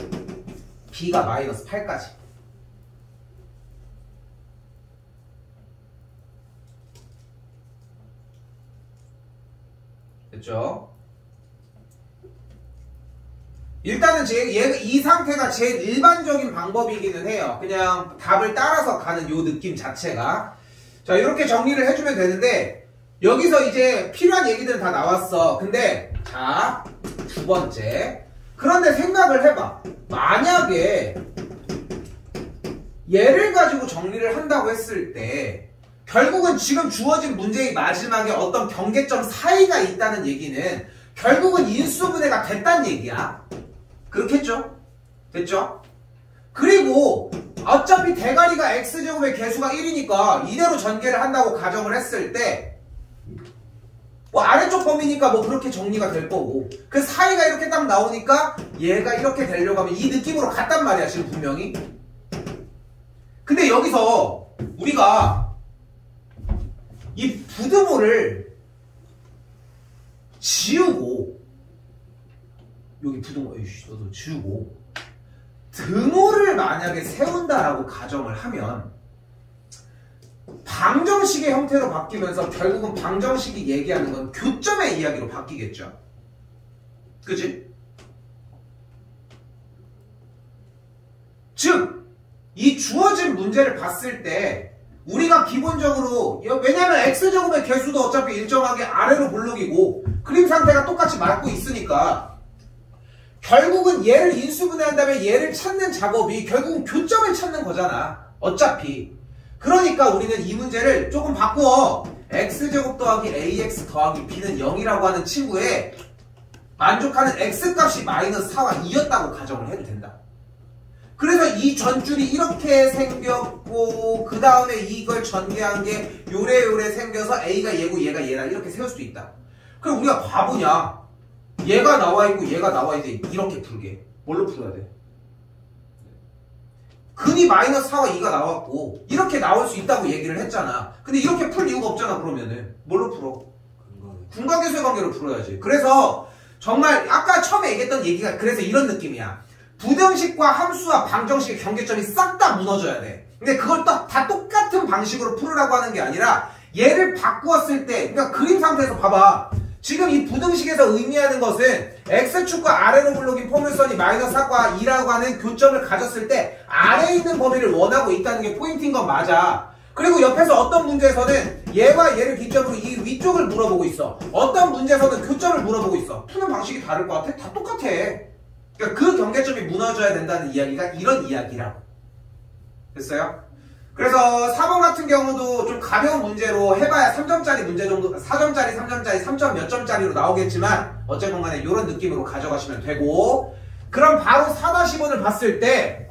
b가 마이너스 8까지. 됐죠? 일단은 이 상태가 제일 일반적인 방법이기는 해요. 그냥 답을 따라서 가는 요 느낌 자체가. 자, 이렇게 정리를 해주면 되는데, 여기서 이제 필요한 얘기들은 다 나왔어. 근데 자, 두 번째. 그런데 생각을 해봐. 만약에 얘를 가지고 정리를 한다고 했을 때 결국은 지금 주어진 문제의 마지막에 어떤 경계점 사이가 있다는 얘기는 결국은 인수분해가 됐다는 얘기야. 그렇겠죠? 됐죠? 그리고 어차피 대가리가 x제곱의 개수가 1이니까 이대로 전개를 한다고 가정을 했을 때 뭐 아래쪽 범위니까 뭐 그렇게 정리가 될 거고, 그 사이가 이렇게 딱 나오니까 얘가 이렇게 되려고 하면 이 느낌으로 갔단 말이야 지금 분명히. 근데 여기서 우리가 이 부등호를 지우고, 여기 부등호 너도 지우고 등호를 만약에 세운다라고 가정을 하면 방정식의 형태로 바뀌면서 결국은 방정식이 얘기하는 건 교점의 이야기로 바뀌겠죠. 그치? 즉, 이 주어진 문제를 봤을 때 우리가 기본적으로 왜냐면 x제곱의 개수도 어차피 일정하게 아래로 볼록이고 그림 상태가 똑같이 맞고 있으니까 결국은 얘를 인수분해한 다음에 얘를 찾는 작업이 결국은 교점을 찾는 거잖아. 어차피. 그러니까 우리는 이 문제를 조금 바꾸어 x제곱 더하기 ax 더하기 b는 0이라고 하는 친구에 만족하는 x값이 마이너스 4와 2였다고 가정을 해도 된다. 그래서 이 전줄이 이렇게 생겼고 그 다음에 이걸 전개한 게 요래요래 생겨서 a가 얘고 얘가 얘다 이렇게 세울 수도 있다. 그럼 우리가 바보냐? 얘가 나와있고 얘가 나와있는데 이렇게 풀게. 뭘로 풀어야 돼? 근이 마이너스 4와 2가 나왔고 이렇게 나올 수 있다고 얘기를 했잖아. 근데 이렇게 풀 이유가 없잖아. 그러면은 뭘로 풀어? 군각계수의 관계로 풀어야지. 그래서 정말 아까 처음에 얘기했던 얘기가 그래서 이런 느낌이야. 부등식과 함수와 방정식의 경계점이 싹 다 무너져야 돼. 근데 그걸 다 똑같은 방식으로 풀으라고 하는 게 아니라 얘를 바꾸었을 때 그러니까 그림 상태에서 봐봐. 지금 이 부등식에서 의미하는 것은 x축과 아래로 볼록인 포물선이 마이너스 4과 2라고 하는 교점을 가졌을 때 아래에 있는 범위를 원하고 있다는 게 포인트인 건 맞아. 그리고 옆에서 어떤 문제에서는 얘와 얘를 기점으로 이 위쪽을 물어보고 있어. 어떤 문제에서는 교점을 물어보고 있어. 푸는 방식이 다를 것 같아? 다 똑같아. 그러니까 그 경계점이 무너져야 된다는 이야기가 이런 이야기라고. 됐어요? 그래서 4번 같은 경우도 좀 가벼운 문제로 해봐야 3점짜리 문제 정도 4점짜리, 3점짜리, 3점 몇 점짜리로 나오겠지만 어쨌건 간에 이런 느낌으로 가져가시면 되고 그럼 바로 4-1을 봤을 때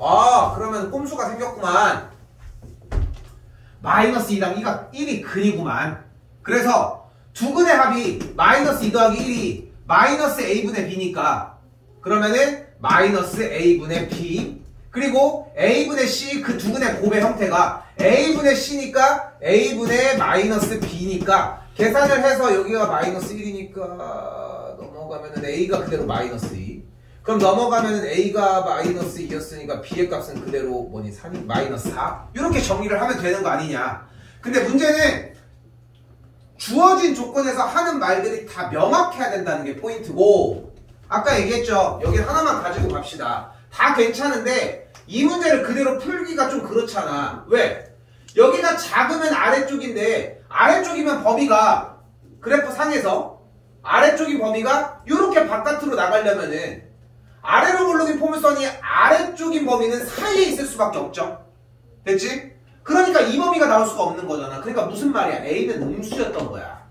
그러면 꼼수가 생겼구만. 마이너스 2랑 2가 1이 근이구만. 그래서 두 근의 합이 마이너스 2 더하기 1이 마이너스 a분의 b니까 그러면은 마이너스 a분의 b 그리고 a분의 c 그 두 근의 곱의 형태가 a분의 c니까 a분의 마이너스 b니까 계산을 해서 여기가 마이너스 1이니까 넘어가면은 a가 그대로 마이너스 2 그럼 넘어가면은 a가 마이너스 2였으니까 b의 값은 그대로 마이너스 4 이렇게 정리를 하면 되는 거 아니냐. 근데 문제는 주어진 조건에서 하는 말들이 다 명확해야 된다는 게 포인트고 아까 얘기했죠. 여기 하나만 가지고 갑시다. 다 괜찮은데 이 문제를 그대로 풀기가 좀 그렇잖아. 왜? 여기가 작으면 아래쪽인데 아래쪽이면 범위가 그래프 상에서 아래쪽인 범위가 이렇게 바깥으로 나가려면은 아래로 볼록인 포물선이 아래쪽인 범위는 사이에 있을 수밖에 없죠. 됐지? 그러니까 이 범위가 나올 수가 없는 거잖아. 그러니까 무슨 말이야? A는 음수였던 거야.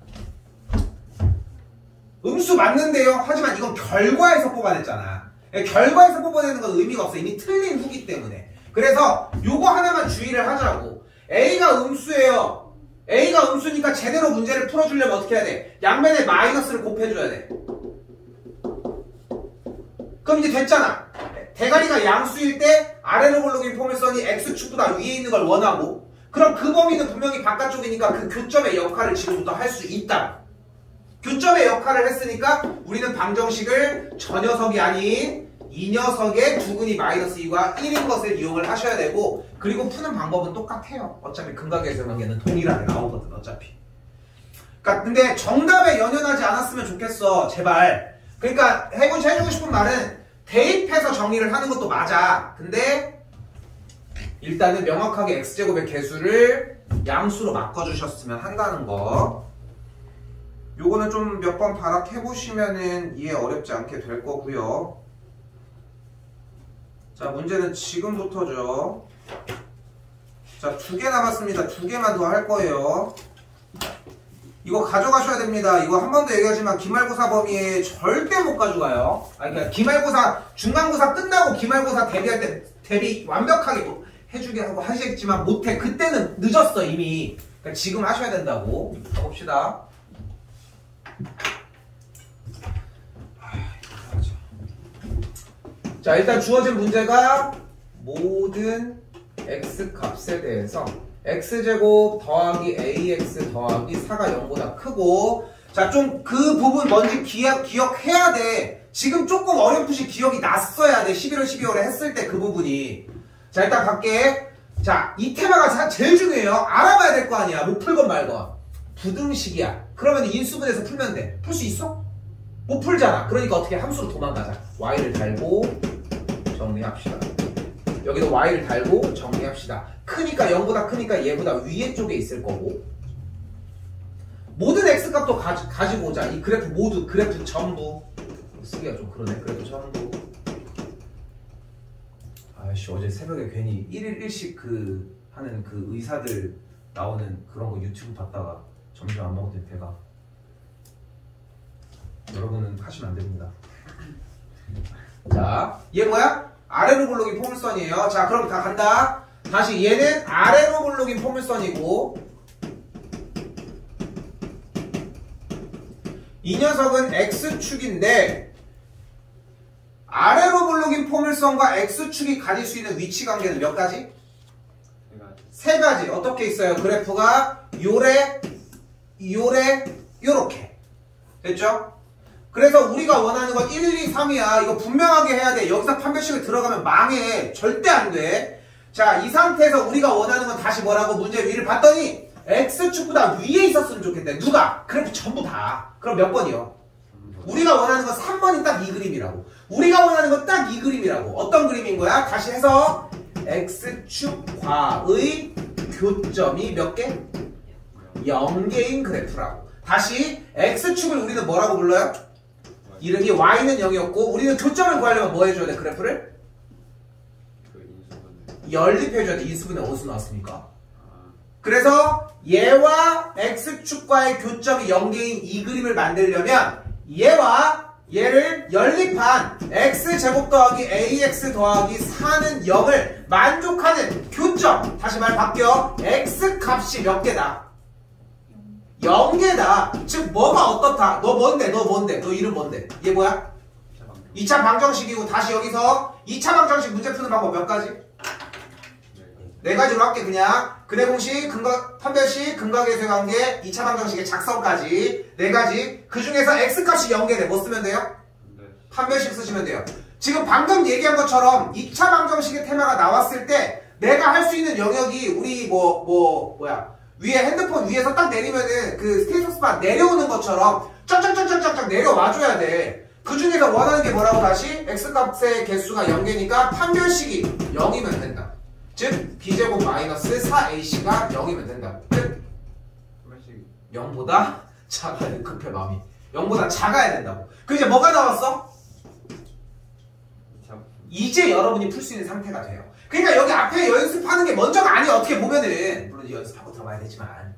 음수 맞는데요. 하지만 이건 결과에서 뽑아냈잖아. 결과에서 뽑아내는 건 의미가 없어. 이미 틀린 후기 때문에. 그래서 요거 하나만 주의를 하자고. A가 음수예요. A가 음수니까 제대로 문제를 풀어주려면 어떻게 해야 돼? 양면에 마이너스를 곱해줘야 돼. 그럼 이제 됐잖아. 대가리가 양수일 때 아래로 볼록인 포물선이 X축보다 위에 있는 걸 원하고 그럼 그 범위는 분명히 바깥쪽이니까 그 교점의 역할을 지금부터 할 수 있다. 교점의 역할을 했으니까 우리는 방정식을 저 녀석이 아닌 이 녀석의 두 근이 마이너스 2과 1인 것을 이용을 하셔야 되고 그리고 푸는 방법은 똑같아요. 어차피 근각계수의 관계는 동일하게 나오거든 어차피. 그러니까 근데 정답에 연연하지 않았으면 좋겠어. 제발. 그러니까 해주고 싶은 말은 대입해서 정의를 하는 것도 맞아. 근데 일단은 명확하게 x제곱의 개수를 양수로 바꿔주셨으면 한다는 거. 요거는 좀 몇 번 발악해보시면은 이해 어렵지 않게 될 거고요. 자, 문제는 지금부터죠. 자, 2개 남았습니다. 2개만 더 할 거예요. 이거 가져가셔야 됩니다. 이거 한 번 더 얘기하지만 기말고사 범위에 절대 못 가져가요. 그러니까 기말고사, 중간고사 끝나고 기말고사 대비할 때 대비 완벽하게 해주게 하고 하시겠지만 못해. 그때는 늦었어 이미. 그러니까 지금 하셔야 된다고. 가봅시다. 자, 일단 주어진 문제가 모든 x값에 대해서 x제곱 더하기 ax 더하기 4가 0보다 크고 자, 좀 그 부분 뭔지 기억해야 돼. 지금 조금 어렴풋이 기억이 났어야 돼. 11월, 12월에 했을 때 그 부분이. 자, 일단 갈게. 자, 이 테마가 제일 중요해요. 알아봐야 될 거 아니야. 못 풀건 말건. 부등식이야. 그러면 인수분해서 풀면 돼. 풀 수 있어? 못 풀잖아. 그러니까 어떻게 함수로 도망가자. y를 달고 정리합시다. 여기도 y를 달고 정리합시다. 크니까 0보다 크니까 얘보다 위에 쪽에 있을 거고, 모든 x값도 가지고 오자. 이 그래프 모두, 그래프 전부. 쓰기가 좀 그러네. 그래프 전부. 아이씨, 어제 새벽에 괜히 1일 1식 하는 그 의사들 나오는 그런 거 유튜브 봤다가 점심 안 먹을 때 배가. 여러분은 하시면 안 됩니다. 자, 얘 뭐야? 아래로 굴러긴 포물선이에요. 자, 그럼 다 간다. 다시 얘는 아래로 굴러긴 포물선이고, 이 녀석은 x축인데 아래로 굴러긴 포물선과 x축이 가질 수 있는 위치 관계는 몇 가지? 세 가지. 어떻게 있어요? 그래프가 요래, 요렇게. 됐죠? 그래서 우리가 원하는 건 1, 2, 3이야. 이거 분명하게 해야 돼. 여기서 판별식을 들어가면 망해. 절대 안 돼. 자, 이 상태에서 우리가 원하는 건 다시 뭐라고 문제 위를 봤더니 x축보다 위에 있었으면 좋겠대. 누가? 그래프 전부 다. 그럼 몇 번이요? 우리가 원하는 건 3번이 딱 이 그림이라고. 우리가 원하는 건 딱 이 그림이라고. 어떤 그림인 거야? 다시 해서 x축과의 교점이 몇 개? 0개인 그래프라고. 다시 x축을 우리는 뭐라고 불러요? 이름이 y는 0이었고, 우리는 교점을 구하려면 뭐 해줘야 돼? 그래프를? 연립해줘야 돼. 인수분해 어디서 나왔습니까? 그래서 얘와 x축과의 교점이 0개인 이 그림을 만들려면 얘와 얘를 연립한 x제곱 더하기 ax 더하기 4는 0을 만족하는 교점. 다시 말 바뀌어. x값이 몇 개다? 0개다. 즉 뭐가 어떻다? 너 뭔데? 너 이름 뭔데? 얘 뭐야? 2차 방정식이고, 다시 여기서 2차 방정식 문제 푸는 방법 몇 가지? 네 가지로 할게. 그냥 근해공식, 판별식, 근각계수의 관계, 2차 방정식의 작성까지 네 가지. 그 중에서 x값이 0개돼. 뭐 쓰면 돼요? 판별식 쓰시면 돼요. 지금 방금 얘기한 것처럼 2차 방정식의 테마가 나왔을 때 내가 할 수 있는 영역이 우리 위에 핸드폰 위에서 딱 내리면은 그 스테이터스 바 내려오는 것처럼 쫙쫙쫙쫙쫙 내려와줘야 돼. 그 중에서 원하는 게 뭐라고? 다시 x값의 개수가 0개니까 판별식이 0이면 된다. 즉 b제곱 마이너스 4ac가 0이면 된다. 즉 0보다 작아야 급해 마음이. 0보다 작아야 된다고. 그 이제 뭐가 나왔어? 이제 여러분이 풀 수 있는 상태가 돼요. 그러니까 여기 앞에 연습하는 게 먼저가 아니야. 어떻게 보면은 물론 연습하고 들어가야 되지만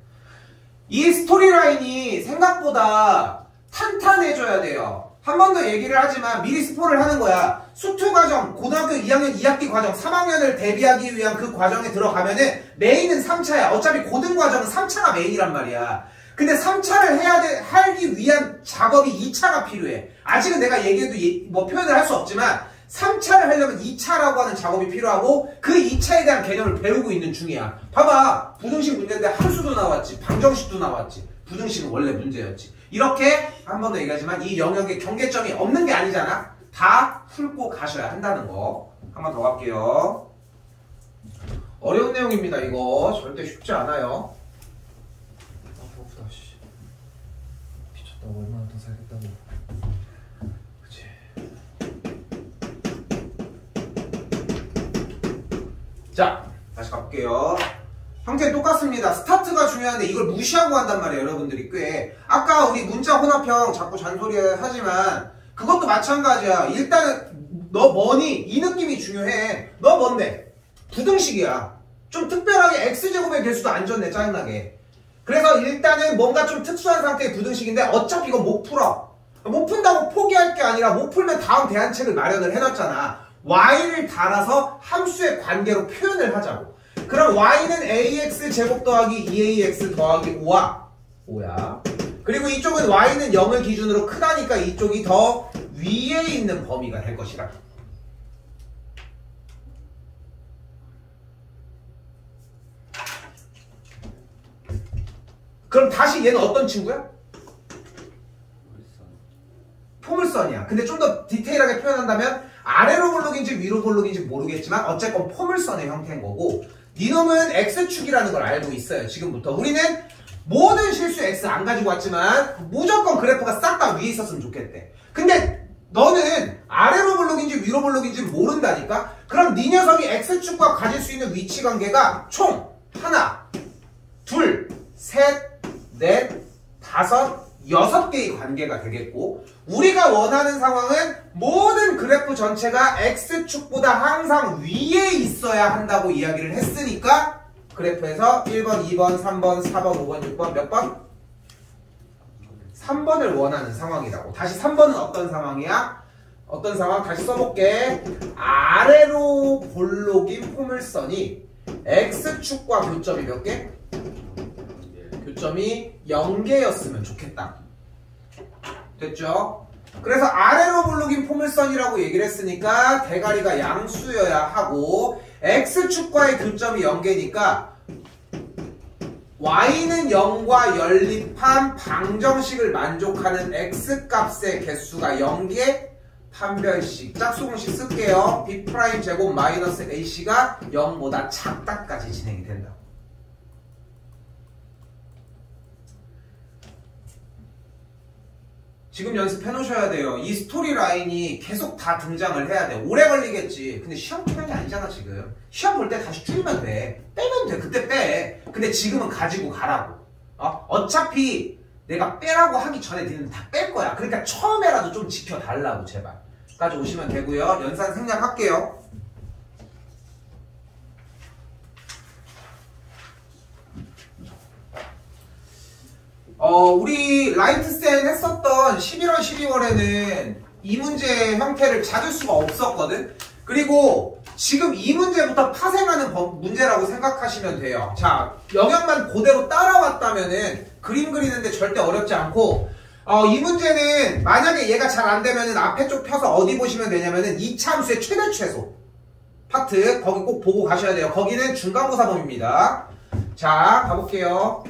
이 스토리라인이 생각보다 탄탄해져야 돼요. 한 번 더 얘기를 하지만 미리 스포를 하는 거야. 수투 과정, 고등학교 2학년 2학기 과정 3학년을 대비하기 위한 그 과정에 들어가면은 메인은 3차야. 어차피 고등 과정은 3차가 메인이란 말이야. 근데 3차를 하기 위한 작업이 2차가 필요해. 아직은 내가 얘기해도 뭐 표현을 할 수 없지만 3차를 하려면 2차라고 하는 작업이 필요하고 그 2차에 대한 개념을 배우고 있는 중이야. 봐봐. 부등식 문제인데 함수도 나왔지. 방정식도 나왔지. 부등식은 원래 문제였지. 이렇게 한 번 더 얘기하지만 이 영역에 경계점이 없는 게 아니잖아. 다 풀고 가셔야 한다는 거. 한 번 더 갈게요. 어려운 내용입니다. 이거 절대 쉽지 않아요. 배고프다. 미쳤다고. 얼마나 더 살겠다고. 그치. 자, 다시 가볼게요. 형태 똑같습니다. 스타트가 중요한데 이걸 무시하고 한단 말이에요. 여러분들이 꽤. 아까 우리 문자 혼합형 자꾸 잔소리 하지만 그것도 마찬가지야. 일단은 너 뭐니? 이 느낌이 중요해. 너 뭔데? 부등식이야. 좀 특별하게 x제곱의 개수도 안 줬네. 짜증나게. 그래서 일단은 뭔가 좀 특수한 상태의 부등식인데 어차피 이거 못 풀어. 못 푼다고 포기할 게 아니라 못 풀면 다음 대안책을 마련을 해놨잖아. y를 달아서 함수의 관계로 표현을 하자고. 그럼 y는 ax 제곱 더하기 2ax 더하기 5야. 그리고 이쪽은 y는 0을 기준으로 크다니까 이쪽이 더 위에 있는 범위가 될 것이다. 그럼 다시 얘는 어떤 친구야? 포물선이야. 근데 좀 더 디테일하게 표현한다면 아래로 볼록인지 위로 볼록인지 모르겠지만 어쨌건 포물선의 형태인 거고 니놈은 X축이라는 걸 알고 있어요. 지금부터. 우리는 모든 실수 X 안 가지고 왔지만 무조건 그래프가 싹 다 위에 있었으면 좋겠대. 근데 너는 아래로 볼록인지 위로 볼록인지 모른다니까? 그럼 네 녀석이 X축과 가질 수 있는 위치 관계가 총 하나, 둘, 셋, 넷, 다섯, 6개의 관계가 되겠고 우리가 원하는 상황은 모든 그래프 전체가 X축보다 항상 위에 있어야 한다고 이야기를 했으니까 그래프에서 1번, 2번, 3번, 4번, 5번, 6번 몇 번? 3번을 원하는 상황이라고. 다시 3번은 어떤 상황이야? 어떤 상황? 다시 써볼게. 아래로 볼록인 포물선이 X축과 교점이 몇 개? 교점이 0개였으면 좋겠다. 됐죠? 그래서 아래로 볼록인 포물선이라고 얘기를 했으니까 대가리가 양수여야 하고 X축과의 교점이 0개니까 Y는 0과 연립한 방정식을 만족하는 X값의 개수가 0개 판별식 짝수공식 쓸게요. B' 제곱 마이너스 AC가 0보다 작다까지 진행이 된다. 지금 연습해 놓으셔야 돼요. 이 스토리 라인이 계속 다 등장을 해야 돼. 오래 걸리겠지. 근데 시험 기간이 아니잖아 지금. 시험 볼 때 다시 줄이면 돼. 빼면 돼. 그때 빼. 근데 지금은 가지고 가라고. 어차피 내가 빼라고 하기 전에 니는 다 뺄 거야. 그러니까 처음에라도 좀 지켜달라고 제발. 까지 오시면 되고요. 연산 생략할게요. 우리 라이트센 했었던 11월, 12월에는 이 문제 형태를 찾을 수가 없었거든? 그리고 지금 이 문제부터 파생하는 문제라고 생각하시면 돼요. 자, 영역만 그대로 따라왔다면은 그림 그리는데 절대 어렵지 않고, 이 문제는 만약에 얘가 잘 안 되면은 앞에 쪽 펴서 어디 보시면 되냐면은 2차 함수의 최대 최소 파트, 거기 꼭 보고 가셔야 돼요. 거기는 중간고사범입니다. 자, 가볼게요.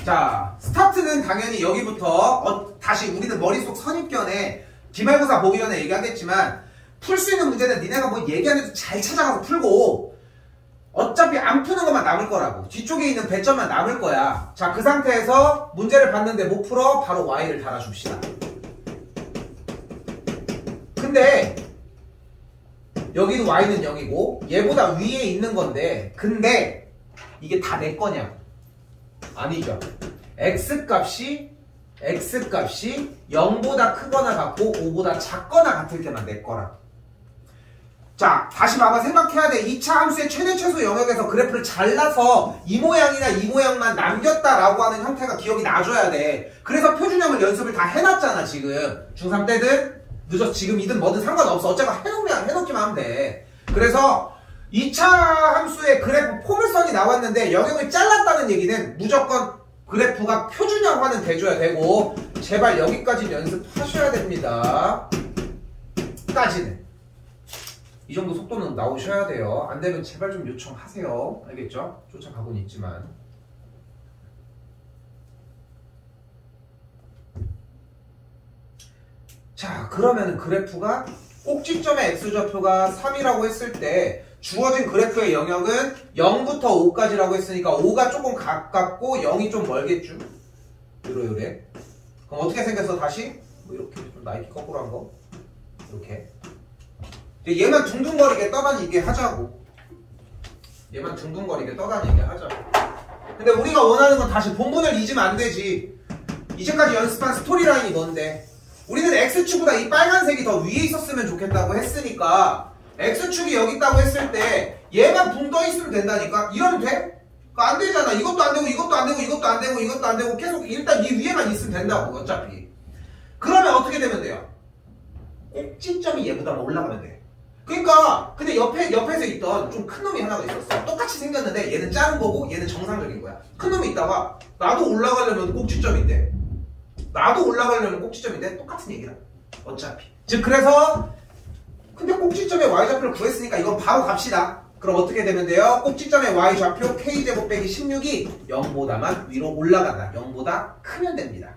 자, 스타트는 당연히 여기부터 다시 우리는 머릿속 선입견에 기말고사 보기 전에 얘기하겠지만 풀 수 있는 문제는 니네가 뭐 얘기 안 해도 잘 찾아가서 풀고 어차피 안 푸는 것만 남을 거라고. 뒤쪽에 있는 배점만 남을 거야. 자, 그 상태에서 문제를 봤는데 못 풀어? 바로 Y를 달아줍시다. 근데 여기도 Y는 0이고 얘보다 위에 있는 건데 근데 이게 다 내 거냐고. 아니죠. X값이 0보다 크거나 같고 5보다 작거나 같을 때만 내 거라. 자, 다시 봐봐. 생각해야 돼. 2차 함수의 최대 최소 영역에서 그래프를 잘라서 이 모양이나 이 모양만 남겼다라고 하는 형태가 기억이 나줘야 돼. 그래서 표준형을 연습을 다 해놨잖아 지금. 중3 때든 늦어서 지금이든 뭐든 상관없어. 어차피 해놓기만 하면 돼. 그래서 2차 함수의 그래프 포물선이 나왔는데 영역을 잘랐다는 얘기는 무조건 그래프가 표준형화는 돼줘야 되고 제발 여기까지 연습하셔야 됩니다. 까지는. 이 정도 속도는 나오셔야 돼요. 안 되면 제발 좀 요청하세요. 알겠죠? 쫓아가고는 있지만. 자, 그러면은 그래프가 꼭지점의 x좌표가 3이라고 했을 때 주어진 그래프의 영역은 0부터 5까지라고 했으니까 5가 조금 가깝고 0이 좀 멀겠죠? 요래. 그럼 어떻게 생겼어 다시? 뭐 이렇게 좀 나이키 거꾸로 한 거. 이렇게. 얘만 둥둥거리게 떠다니게 하자고. 얘만 둥둥거리게 떠다니게 하자고. 근데 우리가 원하는 건 다시 본문을 잊으면 안 되지. 이제까지 연습한 스토리라인이 뭔데? 우리는 X축보다 이 빨간색이 더 위에 있었으면 좋겠다고 했으니까 X축이 여기 있다고 했을 때 얘만 붕 떠 있으면 된다니까? 이러면 돼? 안 되잖아. 이것도 안 되고 이것도 안 되고 이것도 안 되고 이것도 안 되고 계속 일단 이 위에만 있으면 된다고 어차피. 그러면 어떻게 되면 돼요? 꼭지점이 얘보다 올라가면 돼. 그러니까 근데 옆에서 있던 좀 큰 놈이 하나가 있었어. 똑같이 생겼는데 얘는 작은 거고 얘는 정상적인 거야. 큰 놈이 있다가 나도 올라가려면 꼭지점인데 나도 올라가려면 꼭지점인데 똑같은 얘기야. 어차피. 즉 그래서 근데 꼭지점의 y좌표를 구했으니까 이건 바로 갑시다. 그럼 어떻게 되면 돼요? 꼭지점의 y좌표 k제곱 빼기 16이 0보다만 위로 올라간다. 0보다 크면 됩니다.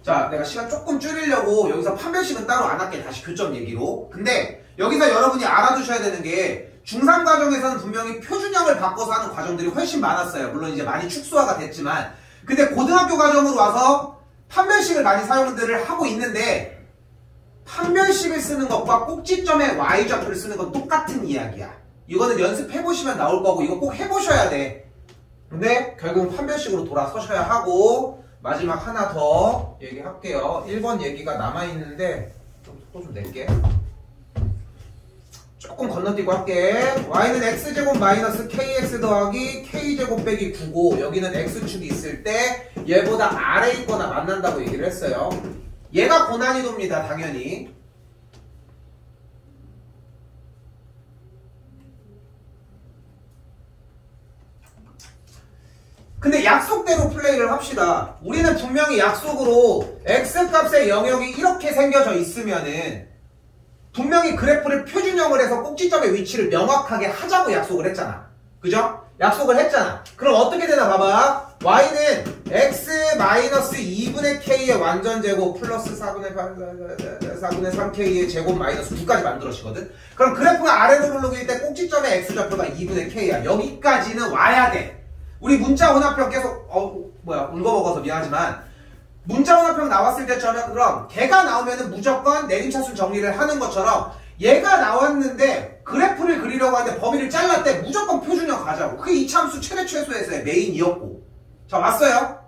자, 내가 시간 조금 줄이려고 여기서 판별식은 따로 안 할게. 다시 교점 얘기로. 근데 여기서 여러분이 알아두셔야 되는 게 중3 과정에서는 분명히 표준형을 바꿔서 하는 과정들이 훨씬 많았어요. 물론 이제 많이 축소화가 됐지만, 근데 고등학교 과정으로 와서 판별식을 많이 사용들을 하고 있는데, 판별식을 쓰는 것과 꼭지점의 y좌표를 쓰는 건 똑같은 이야기야. 이거는 연습해보시면 나올 거고 이거 꼭 해보셔야 돼. 근데 결국은 판별식으로 돌아서셔야 하고, 마지막 하나 더 얘기할게요. 1번 얘기가 남아있는데 속도 좀 낼게. 조금 건너뛰고 할게. y는 x제곱 마이너스 kx 더하기 k제곱 빼기 9고 여기는 x축이 있을 때 얘보다 아래 있거나 만난다고 얘기를 했어요. 얘가 고난이도입니다. 당연히. 근데 약속대로 플레이를 합시다. 우리는 분명히 약속으로 x값의 영역이 이렇게 생겨져 있으면은 분명히 그래프를 표준형을 해서 꼭지점의 위치를 명확하게 하자고 약속을 했잖아. 그죠? 약속을 했잖아. 그럼 어떻게 되나 봐봐. y는 x-2분의 k의 완전제곱 플러스 4분의 3k의 제곱 마이너스 9까지 만들어지거든. 그럼 그래프가 아래로 물르길 때 꼭지점의 x좌표가 2분의 k야. 여기까지는 와야 돼. 우리 문자 혼합형 계속 울거먹어서 미안하지만 문자 혼합형 나왔을 때처럼 걔가 나오면은 무조건 내림차순 정리를 하는 것처럼 얘가 나왔는데 그래프를 그리려고 하는데 범위를 잘랐대. 무조건 표준형 가자고. 그게 이차함수 최대 최소에서의 메인이었고. 자, 왔어요?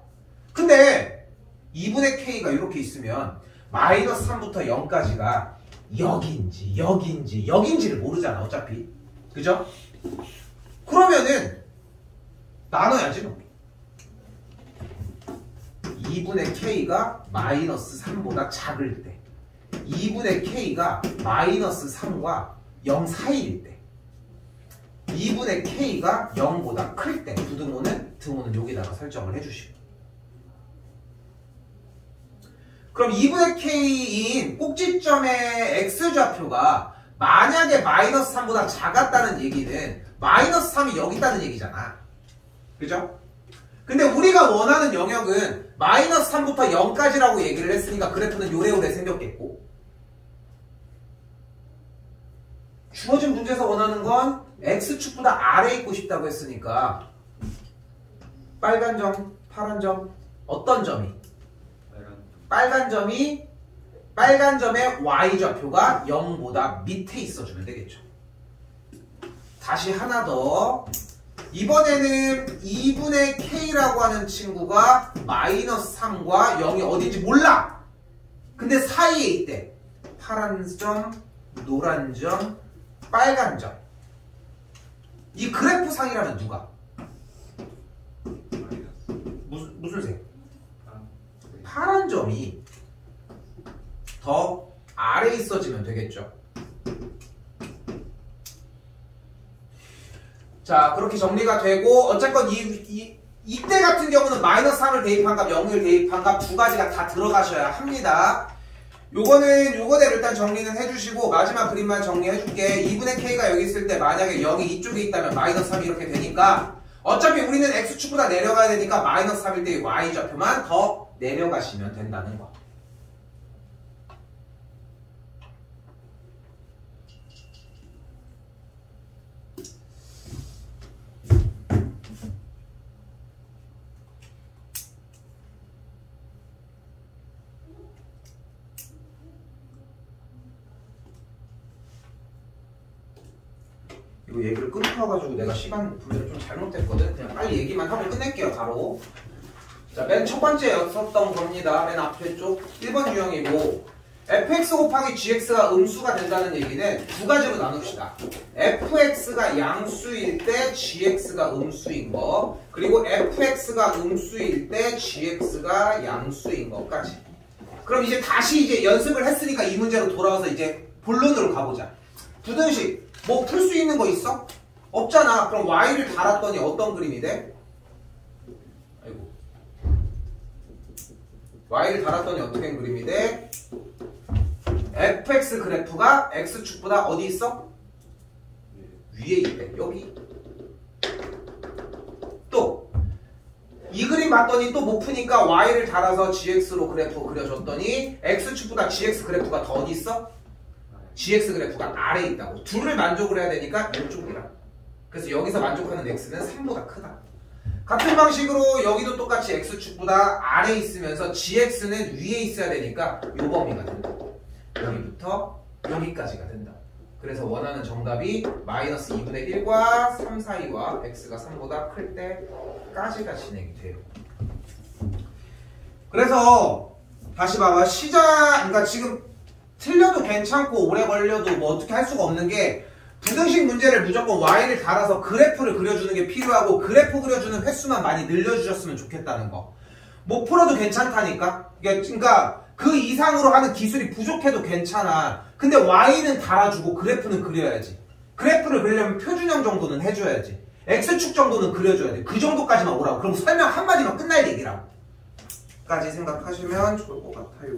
근데 2분의 k가 이렇게 있으면 마이너스 3부터 0까지가 여기인지를 모르잖아 어차피. 그죠? 그러면은 나눠야지 뭐. 2분의 k가 마이너스 3보다 작을 때 2분의 k가 마이너스 3과 0 사이일 때 2분의 k가 0보다 클 때 등호는 여기다가 설정을 해주시고 그럼 2분의 k인 꼭지점의 x좌표가 만약에 마이너스 3보다 작았다는 얘기는 마이너스 3이 여기 있다는 얘기잖아. 그죠? 근데 우리가 원하는 영역은 마이너스 3부터 0까지라고 얘기를 했으니까 그래프는 요래요래 생겼겠고 주어진 문제에서 원하는 건 x축보다 아래에 있고 싶다고 했으니까 빨간 점, 파란 점 어떤 점이? 빨간 점의 y좌표가 0보다 밑에 있어주면 되겠죠. 다시 하나 더. 이번에는 2분의 k라고 하는 친구가 마이너스 3과 0이 어딘지 몰라. 근데 사이에 있대. 파란 점, 노란 점, 빨간 점. 이 그래프 상이라면 누가? 무슨 색? 파란 점이 더 아래에 있어지면 되겠죠. 자, 그렇게 정리가 되고 어쨌건 이때 같은 경우는 마이너스 3을 대입한 값, 0을 대입한 값 두 가지가 다 들어가셔야 합니다. 요거대로 일단 정리는 해주시고 마지막 그림만 정리해줄게. 2분의 k가 여기 있을 때 만약에 0이 이쪽에 있다면 마이너스 3이 이렇게 되니까 어차피 우리는 x축보다 내려가야 되니까 마이너스 3일 때 y좌표만 더 내려가시면 된다는 거. 이거 얘기를 끊어가지고 내가 시간 분배를 좀 잘못했거든. 그냥 빨리 얘기만 하고 끝낼게요. 바로. 자, 맨 첫 번째였었던 겁니다. 맨 앞에 쪽 1번 유형이고 fx 곱하기 gx가 음수가 된다는 얘기는 두 가지로 나눕시다. fx가 양수일 때 gx가 음수인 거, 그리고 fx가 음수일 때 gx가 양수인 것까지. 그럼 이제 다시 이제 연습을 했으니까 이 문제로 돌아와서 이제 본론으로 가보자. 부등식 뭐 풀 수 있는 거 있어? 없잖아. 그럼 y를 달았더니 어떤 그림이 돼? 아이고. y를 달았더니 어떻게 된 그림이 돼? fx 그래프가 x축보다 어디 있어? 위에 있대. 여기. 또 이 그림 봤더니 또 못 푸니까 y를 달아서 gx로 그래프 그려줬더니 x축보다 gx 그래프가 더 어디 있어? gx 그래프가 아래에 있다고. 둘을 만족을 해야 되니까 이쪽이라. 그래서 여기서 만족하는 x는 3보다 크다. 같은 방식으로 여기도 똑같이 x축보다 아래에 있으면서 gx는 위에 있어야 되니까 요 범위가 된다. 여기부터 여기까지가 된다. 그래서 원하는 정답이 마이너스 2분의 1과 3 사이와 x가 3보다 클 때까지가 진행이 돼요. 그래서 다시 봐봐. 그러니까 지금 틀려도 괜찮고 오래 걸려도 뭐 어떻게 할 수가 없는 게 부등식 문제를 무조건 y를 달아서 그래프를 그려주는 게 필요하고 그래프 그려주는 횟수만 많이 늘려주셨으면 좋겠다는 거. 못 풀어도 괜찮다니까. 그러니까 그 이상으로 하는 기술이 부족해도 괜찮아. 근데 y는 달아주고 그래프는 그려야지. 그래프를 그리려면 표준형 정도는 해줘야지. x축 정도는 그려줘야 돼. 그 정도까지만 오라고. 그럼 설명 한마디만 끝날 얘기라고. 까지 생각하시면 좋을 것 같아요.